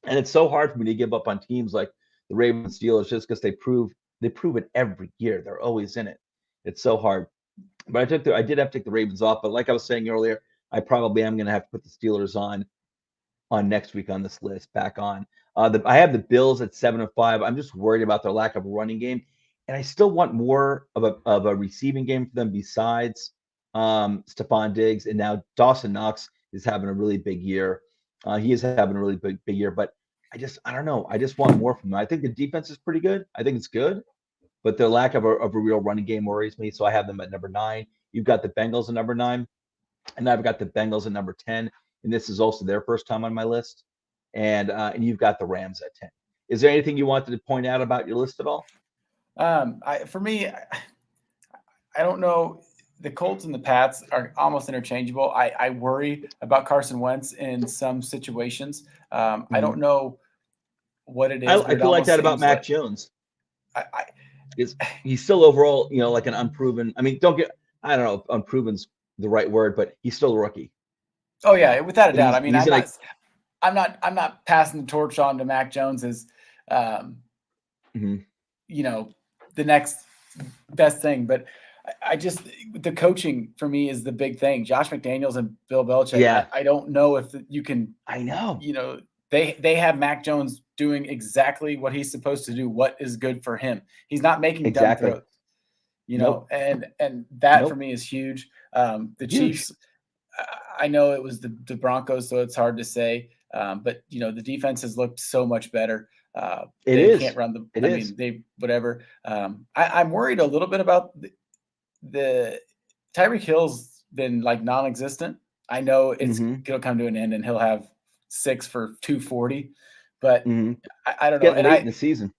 S1: And it's so hard for me to give up on teams like the Ravens, Steelers, just because they prove it every year. They're always in it. It's so hard. But I did have to take the Ravens off. But like I was saying earlier, I probably am going to have to put the Steelers on next week on this list, back on. I have the Bills at 7 and 5. I'm just worried about their lack of a running game, and I still want more of a receiving game for them besides Stephon Diggs, and now Dawson Knox is having a really big year. He is having a really big year, but I don't know. I just want more from them. I think the defense is pretty good. I think it's good, but their lack of a real running game worries me. So I have them at number 9. You've got the Bengals at number 9, and I've got the Bengals at number 10. And this is also their first time on my list. And you've got the Rams at 10. Is there anything you wanted to point out about your list at all?
S2: For me, I don't know. The Colts and the Pats are almost interchangeable. I worry about Carson Wentz in some situations. I don't know what it is.
S1: I feel like that about Mac Jones. He's still overall, like an unproven. I mean, I don't know if unproven's the right word, but he's still a rookie.
S2: Oh yeah, without a doubt. I mean, I'm not passing the torch on to Mac Jones as, the next best thing, but I just, the coaching for me is the big thing. Josh McDaniels and Bill Belichick.
S1: Yeah.
S2: I don't know if you can.
S1: I know.
S2: They have Mac Jones doing exactly what he's supposed to do. What is good for him? He's not making dumb throws. And that for me is huge. The Chiefs. I know it was the Broncos, so it's hard to say. But the defense has looked so much better. They can't run the. I mean, they whatever. I'm worried a little bit about the Tyreek Hill's been like non-existent. I know it'll come to an end, and he'll have 6 for 240, but I don't know.
S1: Getting late in the season.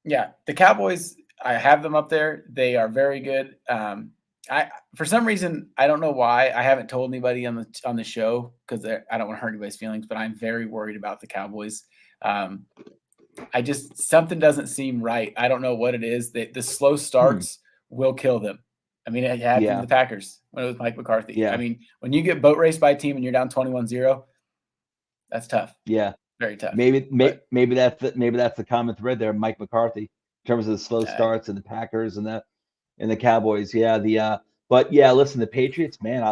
S2: Yeah, the Cowboys, I have them up there. They are very good. For some reason, I don't know why I haven't told anybody on the show because I don't want to hurt anybody's feelings, but I'm very worried about the Cowboys. Something doesn't seem right. I don't know what it is. The slow starts will kill them. I mean, it happened to the Packers when it was Mike McCarthy.
S1: Yeah.
S2: I mean, when you get boat raced by a team and you're down 21-0, that's tough.
S1: Yeah.
S2: Very tough.
S1: Maybe that's the common thread there, Mike McCarthy, in terms of the slow starts and the Packers and the Cowboys. Yeah. But yeah, listen, the Patriots, man,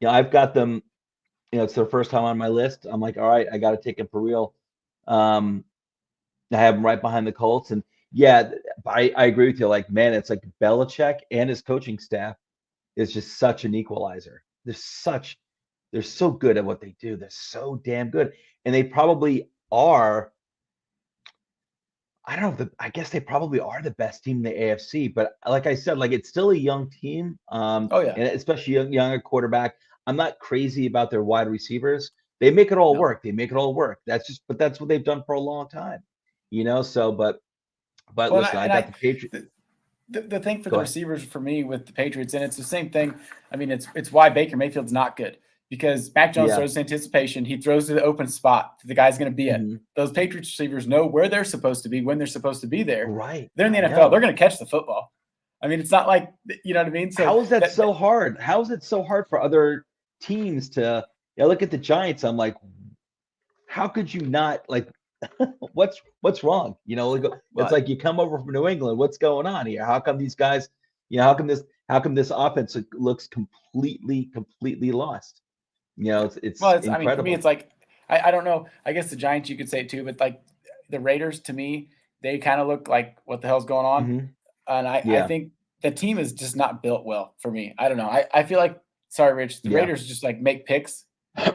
S1: I've got them, it's their first time on my list. I'm like, all right, I got to take them for real. I have them right behind the Colts. And yeah, I agree with you. Like, man, it's like Belichick and his coaching staff is just such an equalizer. They're so good at what they do. They're so damn good. And they probably are, I don't know, I guess they probably are the best team in the AFC. But like I said, like it's still a young team. And especially younger quarterback. I'm not crazy about their wide receivers. They make it all work. That's what they've done for a long time. But listen, I got the Patriots.
S2: The thing for the receivers for me with the Patriots, and it's the same thing. I mean, it's why Baker Mayfield's not good because Mac Jones throws anticipation. He throws to the open spot that the guy's going to be at. Those Patriots receivers know where they're supposed to be when they're supposed to be there.
S1: Right.
S2: They're in the NFL. They're going to catch the football. I mean, it's not like, you know what I mean? So
S1: how is that so hard? How is it so hard for other teams to look at the Giants? I'm like, how could you not like? What's wrong? It's like you come over from New England. What's going on here? How come these guys? How come this offense looks completely lost? It's incredible.
S2: I mean, for me, it's like I don't know. I guess the Giants you could say it too, but like the Raiders to me, they kind of look like what the hell's going on, and I think the team is just not built well for me. I don't know. I feel like Rich, the Raiders just like make picks.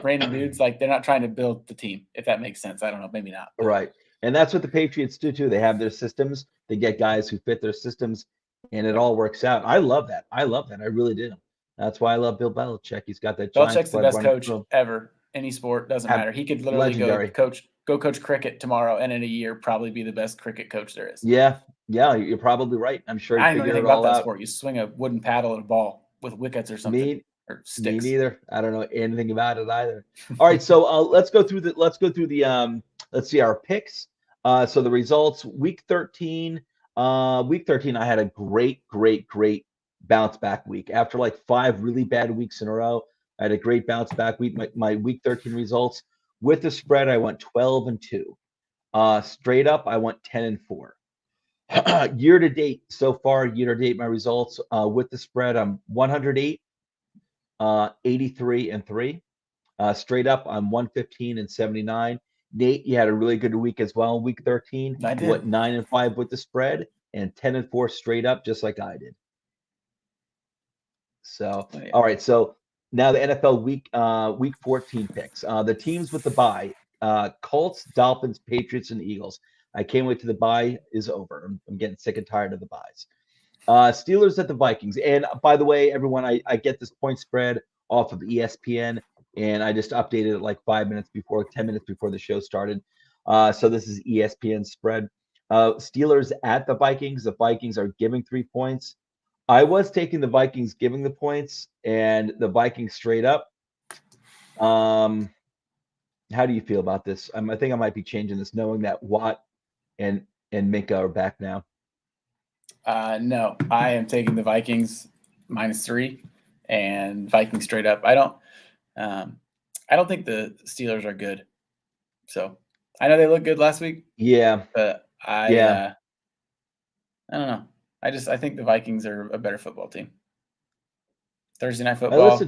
S2: Random dudes, like they're not trying to build the team, if that makes sense. I don't know, maybe not.
S1: Right. And that's what the Patriots do too. They have their systems. They get guys who fit their systems, and it all works out. I love that. I really do. That's why I love Bill Belichick. He's got that.
S2: Belichick's the best coach ever. Any sport doesn't matter. He could literally go coach cricket tomorrow, and in a year probably be the best cricket coach there is.
S1: Yeah, you're probably right. I'm sure.
S2: I don't know anything about that sport. You swing a wooden paddle at a ball with wickets or something.
S1: Me neither. I don't know anything about it either. All right, so let's go through the let's see our picks. So the results, week 13. Week 13, I had a great bounce back week. After like 5 really bad weeks in a row, I had a great bounce back week. My week 13 results with the spread, I went 12-2. Straight up, I went 10-4. Year to date, my results with the spread, I'm 108. 83-3. Straight up, I'm 115-79. Nate, you had a really good week as well. Week 13,
S2: I did.
S1: You went 9-5 with the spread and 10-4 straight up, just like I did. So, all right. So now the NFL week 14 picks. The teams with the bye: Colts, Dolphins, Patriots, and Eagles. I can't wait till the bye is over. I'm getting sick and tired of the byes. Steelers at the Vikings. And by the way, everyone, I get this point spread off of ESPN, and I just updated it like 10 minutes before the show started. So this is ESPN spread. Steelers at the Vikings. The Vikings are giving 3 points. I was taking the Vikings giving the points and the Vikings straight up. How do you feel about this? I think I might be changing this, knowing that Watt and Minka are back now.
S2: No, I am taking the Vikings -3 and Vikings straight up. I don't think the Steelers are good. So I know they looked good last week.
S1: Yeah,
S2: but I don't know. I think the Vikings are a better football team. Thursday night football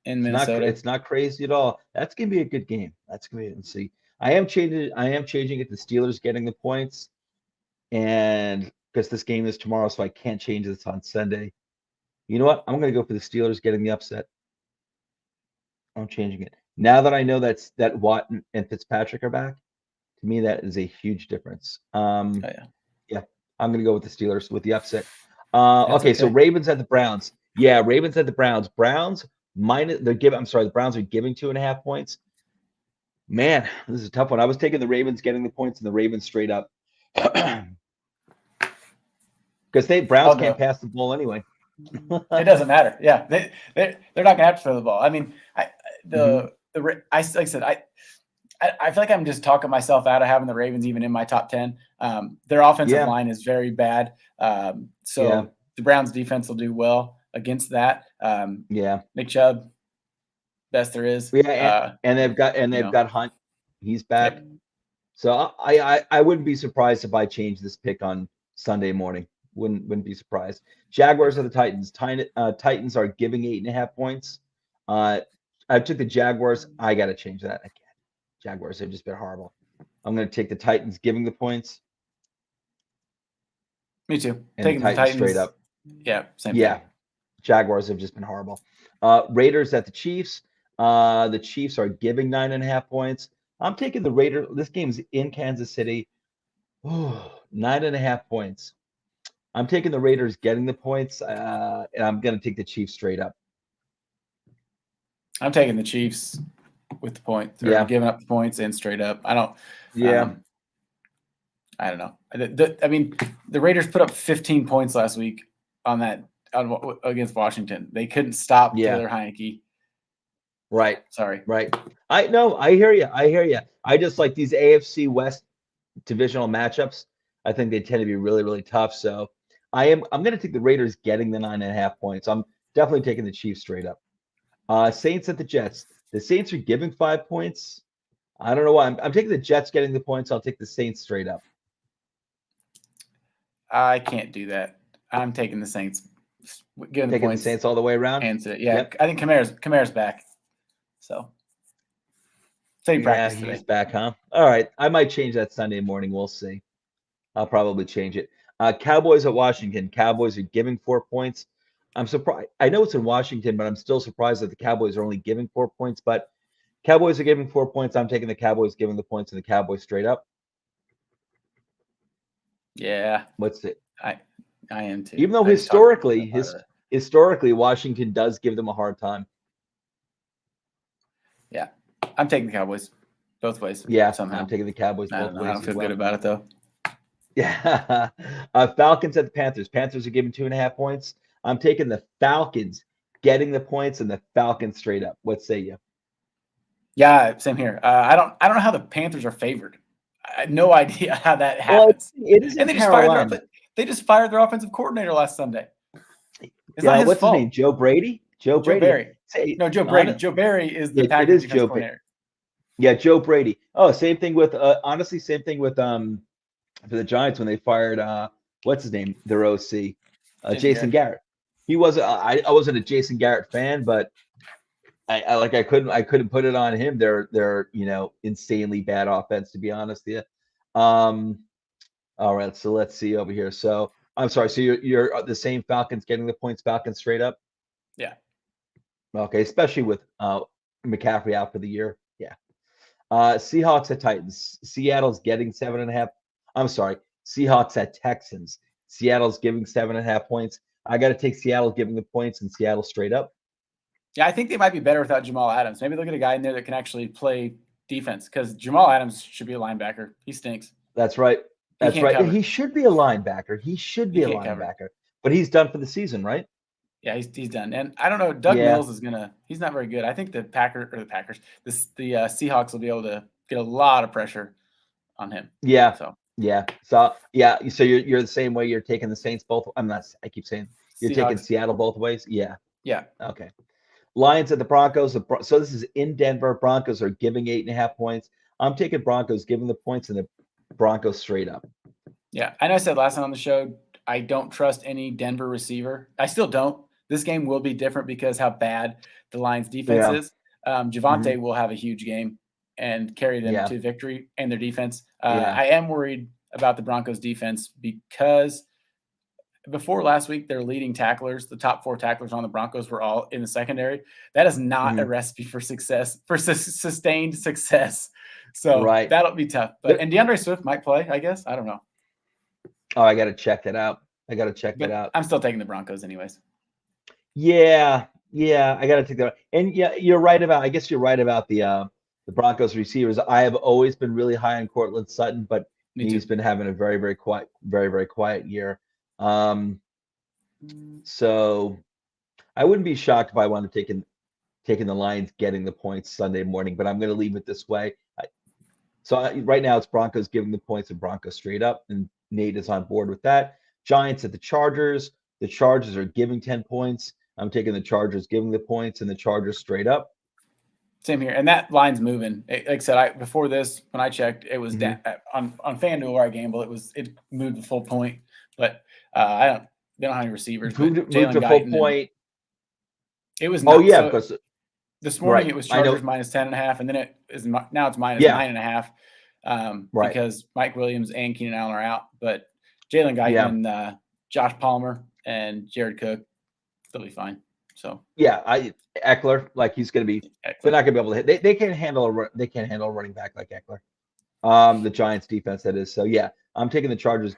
S2: in Minnesota.
S1: It's not crazy at all. That's gonna be a good game. That's gonna be. Let's see. I am changing it. The Steelers getting the points, and because this game is tomorrow, so I can't change this on Sunday. You know what? I'm going to go for the Steelers getting the upset. I'm changing it. Now that I know that Watt and Fitzpatrick are back, To me, that is a huge difference.
S2: Oh, yeah.
S1: Yeah, I'm going to go with the Steelers with the upset.
S2: That's
S1: Okay, so
S2: okay.
S1: Ravens at the Browns. Yeah, Ravens at the Browns. Browns minus they're giving. I'm sorry, the Browns are giving 2.5 points. Man, this is a tough one. I was taking the Ravens getting the points and the Ravens straight up because Browns can't pass the ball anyway.
S2: It doesn't matter. Yeah, they're not gonna have to throw the ball. I mean, like I said, I feel like I'm just talking myself out of having the Ravens even in my top 10. Their offensive line is very bad, so the Browns defense will do well against that. Nick Chubb, best there is.
S1: Yeah, and they've got Hunt. He's back. Yep. So I wouldn't be surprised if I change this pick on Sunday morning. Wouldn't be surprised. Jaguars are the Titans. Titans are giving 8.5 points. I took the Jaguars. I got to change that again. Jaguars have just been horrible. I'm going to take the Titans giving the points.
S2: Me too.
S1: And taking the Titans straight up.
S2: Yeah, same thing.
S1: Jaguars have just been horrible. Raiders at the Chiefs. The Chiefs are giving 9.5 points. I'm taking the Raiders. This game's in Kansas City. 9.5 points. I'm taking the Raiders getting the points, and I'm going to take the Chiefs straight up.
S2: I'm taking the Chiefs with the point. They're giving up the points and straight up. I don't. I don't know. I mean, the Raiders put up 15 points last week against Washington. They couldn't stop Taylor Heineke.
S1: Right.
S2: Sorry.
S1: Right. I hear you. I just like these AFC West divisional matchups. I think they tend to be really, really tough. So I'm going to take the Raiders getting the 9.5 points. I'm definitely taking the Chiefs straight up. Saints at the Jets. The Saints are giving 5 points. I don't know why. I'm taking the Jets getting the points. I'll take the Saints straight up.
S2: I can't do that. I'm taking the Saints.
S1: Taking the Saints all the way around.
S2: I think Kamara's back. So, practice
S1: he's back, huh? All right, I might change that Sunday morning. We'll see. I'll probably change it. Cowboys at Washington. Cowboys are giving 4 points. I'm surprised. I know it's in Washington, but I'm still surprised that the Cowboys are only giving 4 points. But Cowboys are giving 4 points. I'm taking the Cowboys giving the points and the Cowboys straight up.
S2: Yeah.
S1: What's it?
S2: I am too.
S1: Even though historically Washington does give them a hard time.
S2: Yeah, I'm taking the Cowboys both ways.
S1: Yeah,
S2: somehow
S1: I'm taking the Cowboys both ways.
S2: I don't feel good about it though.
S1: Yeah, Falcons at the Panthers. Panthers are giving 2.5 points. I'm taking the Falcons getting the points and the Falcons straight up. What say you?
S2: Yeah, same here. I don't know how the Panthers are favored. I had no idea how that happens.
S1: Well, it is in Carolina.
S2: They just fired their offensive coordinator last Sunday. It's not his
S1: what's
S2: fault.
S1: his name? Joe Brady? Joe
S2: Barry. No, Joe Brady. Joe Barry is the Packers defensive coordinator.
S1: Yeah, Joe Brady. Oh, same thing with honestly, same thing with for the Giants when they fired what's his name? Their OC, Jason Garrett. He wasn't. I wasn't a Jason Garrett fan, but I couldn't put it on him. They're insanely bad offense, to be honest with you. All right, so let's see over here. So I'm sorry. So you're the same Falcons getting the points. Falcons straight up.
S2: Yeah.
S1: Okay, especially with McCaffrey out for the year. Yeah. Seahawks at Titans. Seattle's getting 7.5. I'm sorry. Seahawks at Texans. Seattle's giving 7.5 points. I got to take Seattle giving the points and Seattle straight up.
S2: Yeah, I think they might be better without Jamal Adams. Maybe they'll get a guy in there that can actually play defense because Jamal Adams should be a linebacker. He stinks.
S1: That's right. That's right. Cover. He should be a linebacker. He should be a linebacker. Cover. But he's done for the season, right?
S2: Yeah, he's done. And I don't know, Doug Mills is he's not very good. I think the Seahawks will be able to get a lot of pressure on him.
S1: Yeah. So you're the same way. You're taking the Saints both. I keep saying you're taking Seattle both ways. Yeah.
S2: Yeah.
S1: Okay. Lions at the Broncos. So this is in Denver. Broncos are giving 8.5 points. I'm taking Broncos giving the points and the Broncos straight up.
S2: Yeah. I know I said last time on the show, I don't trust any Denver receiver. I still don't. This game will be different because how bad the Lions defense is. Javonte will have a huge game and carry them to victory and their defense. I am worried about the Broncos defense because before last week, their leading tacklers, the top 4 tacklers on the Broncos, were all in the secondary. That is not a recipe for success, for sustained success. So that'll be tough. And DeAndre Swift might play, I guess. I don't know.
S1: Oh, I got to check that out. I'm
S2: still taking the Broncos anyways.
S1: Yeah, I got to take that. And yeah, you're right about the Broncos receivers. I have always been really high on Cortland Sutton, but he's been having a very, very quiet year. So I wouldn't be shocked if I wanted taking the Lions getting the points Sunday morning, but I'm going to leave it this way. Right now it's Broncos giving the points and Broncos straight up, and Nate is on board with that. Giants at the Chargers. The Chargers are giving 10 points. I'm taking the Chargers giving the points and the Chargers straight up.
S2: Same here, and that line's moving. Like I said, before this, when I checked, it was down on FanDuel where I gamble. It moved the full point, but they don't have any receivers.
S1: Moved to full point.
S2: It was
S1: because
S2: this morning it was Chargers minus 10.5, and then now it's minus 9.5 because Mike Williams and Keenan Allen are out, but Jalen Guyton and Josh Palmer and Jared Cook, they'll be fine. So
S1: Eckler, like he's going to be. They're not going to be able to hit. They can't handle a running back like Eckler. The Giants defense, that is. So I'm taking the Chargers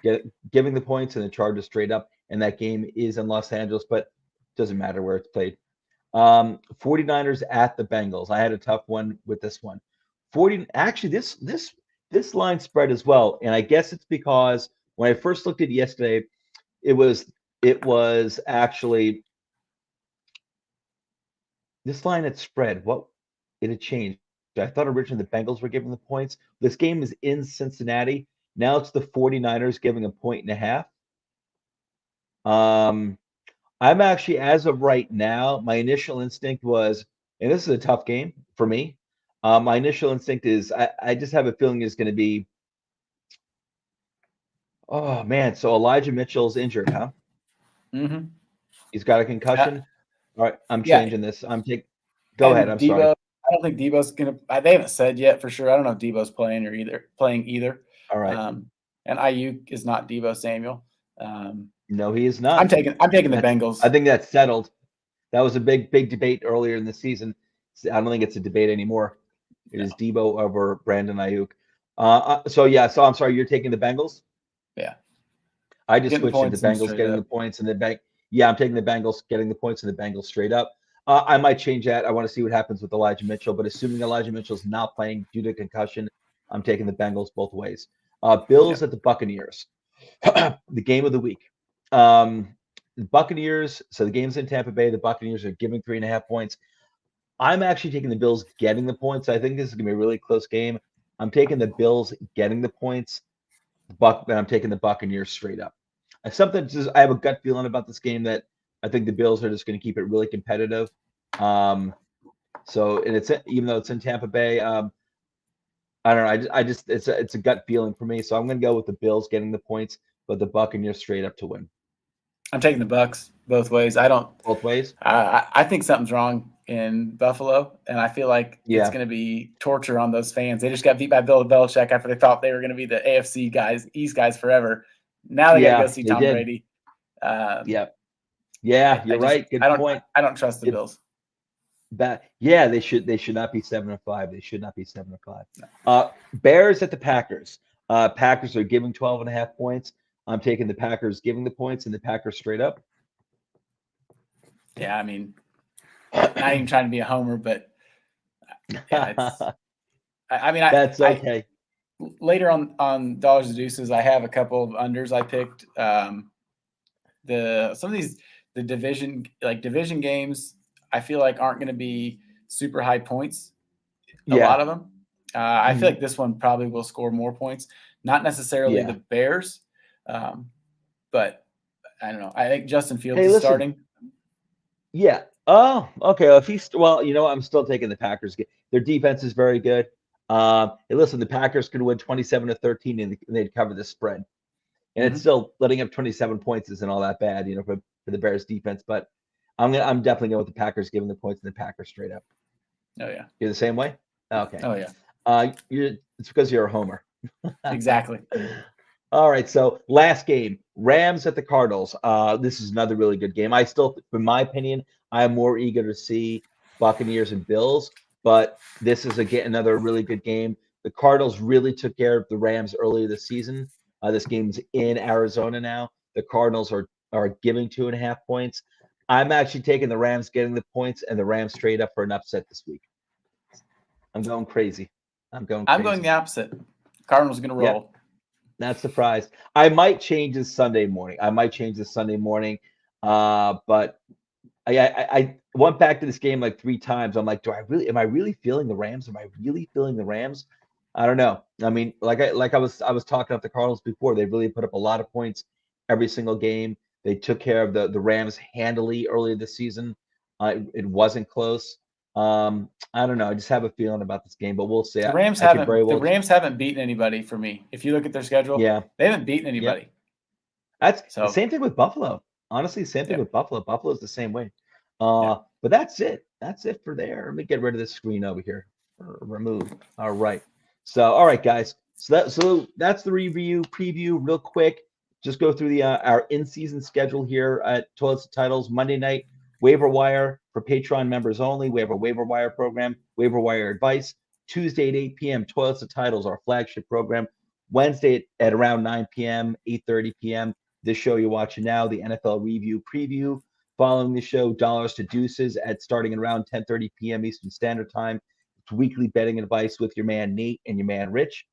S1: giving the points and the Chargers straight up. And that game is in Los Angeles, but it doesn't matter where it's played. 49ers at the Bengals. I had a tough one with this one. Actually, this line spread as well, and I guess it's because when I first looked at it yesterday, it was actually. This line had spread. It had changed. I thought originally the Bengals were giving the points. This game is in Cincinnati. Now it's the 49ers giving 1.5 points. I'm actually, as of right now, my initial instinct was, and this is a tough game for me. My initial instinct is I just have a feeling it's going to be, oh man, so Elijah Mitchell's injured, huh?
S2: Mm-hmm.
S1: He's got a concussion. All right, I'm changing this. Go ahead. I'm sorry.
S2: I don't think Debo's gonna. They haven't said yet for sure. I don't know if Debo's playing either.
S1: All right.
S2: And Ayuk is not Debo Samuel.
S1: No, he is not.
S2: I'm taking the Bengals.
S1: I think that's settled. That was a big debate earlier in the season. I don't think it's a debate anymore. It is Debo over Brandon Ayuk. So I'm sorry. You're taking the Bengals.
S2: Yeah.
S1: I just switched to the Bengals getting the points and the bank. Yeah, I'm taking the Bengals getting the points and the Bengals straight up. I might change that. I want to see what happens with Elijah Mitchell, but assuming Elijah Mitchell's not playing due to concussion, I'm taking the Bengals both ways. Bills at the Buccaneers, the game of the week. The Buccaneers, so the game's in Tampa Bay. The Buccaneers are giving 3.5 points. I'm actually taking the Bills getting the points. I think this is going to be a really close game. I'm taking the Bills getting the points, and I'm taking the Buccaneers straight up. I have a gut feeling about this game that I think the Bills are just going to keep it really competitive. And it's even though it's in Tampa Bay, I don't know. It's a gut feeling for me. So I'm going to go with the Bills getting the points, but the Buccaneers straight up to win.
S2: I'm taking the Bucs both ways.
S1: Both ways.
S2: I think something's wrong in Buffalo, and I feel like it's going to be torture on those fans. They just got beat by Bill Belichick after they thought they were going to be the AFC guys, East guys forever. Now they got to go see Tom Brady.
S1: You're right. Good point.
S2: I don't trust the Bills.
S1: They should not be 7-5. They should not be 7-5. Bears at the Packers. Packers are giving 12.5 points. I'm taking the Packers giving the points and the Packers straight up.
S2: Yeah, I mean, not even trying to be a homer, but that's okay. Later on Dollars and Deuces, I have a couple of unders I picked. Some of these division games I feel like aren't going to be super high points. A lot of them. I feel like this one probably will score more points. Not necessarily the Bears, but I don't know. I think Justin Fields is starting.
S1: Yeah. Oh, okay. If he's I'm still taking the Packers. Their defense is very good. The Packers could win 27-13 and they'd cover the spread. And it's still letting up 27 points isn't all that bad, for the Bears defense. But I'm definitely going with the Packers giving the points and the Packers straight up.
S2: Oh yeah.
S1: You're the same way? Okay.
S2: Oh yeah.
S1: It's because you're a homer.
S2: Exactly.
S1: All right, so last game, Rams at the Cardinals. This is another really good game. I still, in my opinion, I am more eager to see Buccaneers and Bills, but this is again another really good game. The Cardinals really took care of the Rams earlier this season. This game's in Arizona now. The Cardinals are giving 2.5 points. I'm actually taking the Rams getting the points and the Rams straight up for an upset this week. I'm going crazy. I'm going
S2: the opposite. Cardinals going to roll.
S1: Yep. Not surprised. I might change this Sunday morning. But I went back to this game like 3 times. I'm like, am I really feeling the Rams? I don't know. I mean, I was talking about the Cardinals before. They really put up a lot of points every single game. They took care of the Rams handily earlier this season. It wasn't close. I don't know. I just have a feeling about this game, but we'll see.
S2: The Rams haven't beaten anybody for me. If you look at their schedule, they haven't beaten anybody.
S1: Yep. That's the same thing with Buffalo. Honestly, same thing with Buffalo. Buffalo's the same way. But that's it. That's it for there. Let me get rid of this screen over here. Remove. All right. So, all right, guys. So that's the preview real quick. Just go through our in-season schedule here at Toilets Titles. Monday night, waiver wire for Patreon members only. We have a waiver wire program, waiver wire advice. Tuesday at 8 p.m., Toilets Titles, our flagship program. Wednesday at around 9 p.m., 8:30 p.m., this show you're watching now, the NFL review preview. Following the show, Dollars to Deuces starting at around 10:30 p.m. Eastern Standard Time. It's weekly betting advice with your man Nate and your man Rich.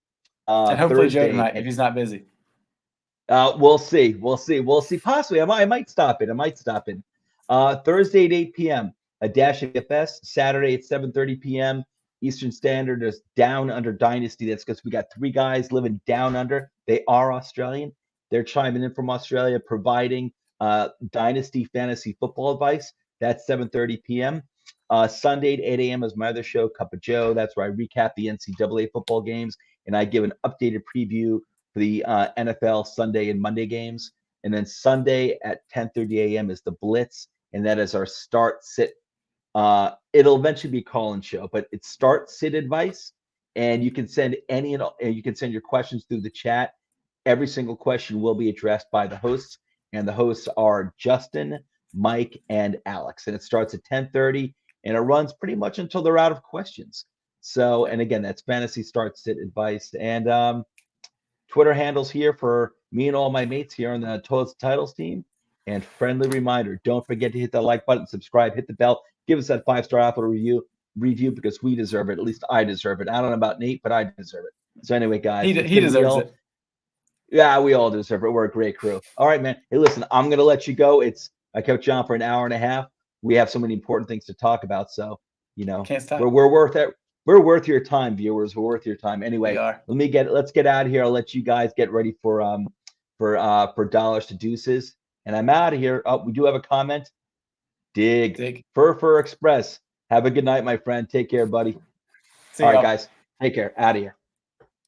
S2: And hopefully Joe tonight if he's not busy.
S1: We'll see. Possibly, I might stop in. Thursday at 8 p.m., a dash of FS. Saturday at 7:30 p.m. Eastern Standard is Down Under Dynasty. That's because we got 3 guys living down under. They are Australian. They're chiming in from Australia, providing Dynasty fantasy football advice. That's 7:30 p.m. Sunday at 8 a.m. is my other show, Cup of Joe. That's where I recap the NCAA football games, and I give an updated preview for the NFL Sunday and Monday games. And then Sunday at 10:30 a.m. is the Blitz, and that is our start sit. It'll eventually be a call-in show, but it's start sit advice, and you can send your questions through the chat. Every single question will be addressed by the hosts, and the hosts are Justin, Mike, and Alex. And it starts at 10:30, and it runs pretty much until they're out of questions. So, and again, that's fantasy start sit advice. And Twitter handles here for me and all my mates here on the Toilets Titles team. And friendly reminder, don't forget to hit that like button, subscribe, hit the bell, give us that 5-star Apple review because we deserve it. At least I deserve it. I don't know about Nate, but I deserve it. So anyway, guys.
S2: He deserves it.
S1: Yeah, we all deserve it. We're a great crew. All right, man. Hey, listen, I'm going to let you go. I kept you on for an hour and a half. We have so many important things to talk about. So,
S2: can't stop.
S1: We're worth it. We're worth your time, viewers. We're worth your time. Anyway, let's get out of here. I'll let you guys get ready for Dollars to Deuces. And I'm out of here. Oh, we do have a comment. Dig. Fur Express. Have a good night, my friend. Take care, buddy. All right, guys. Take care. Out of here.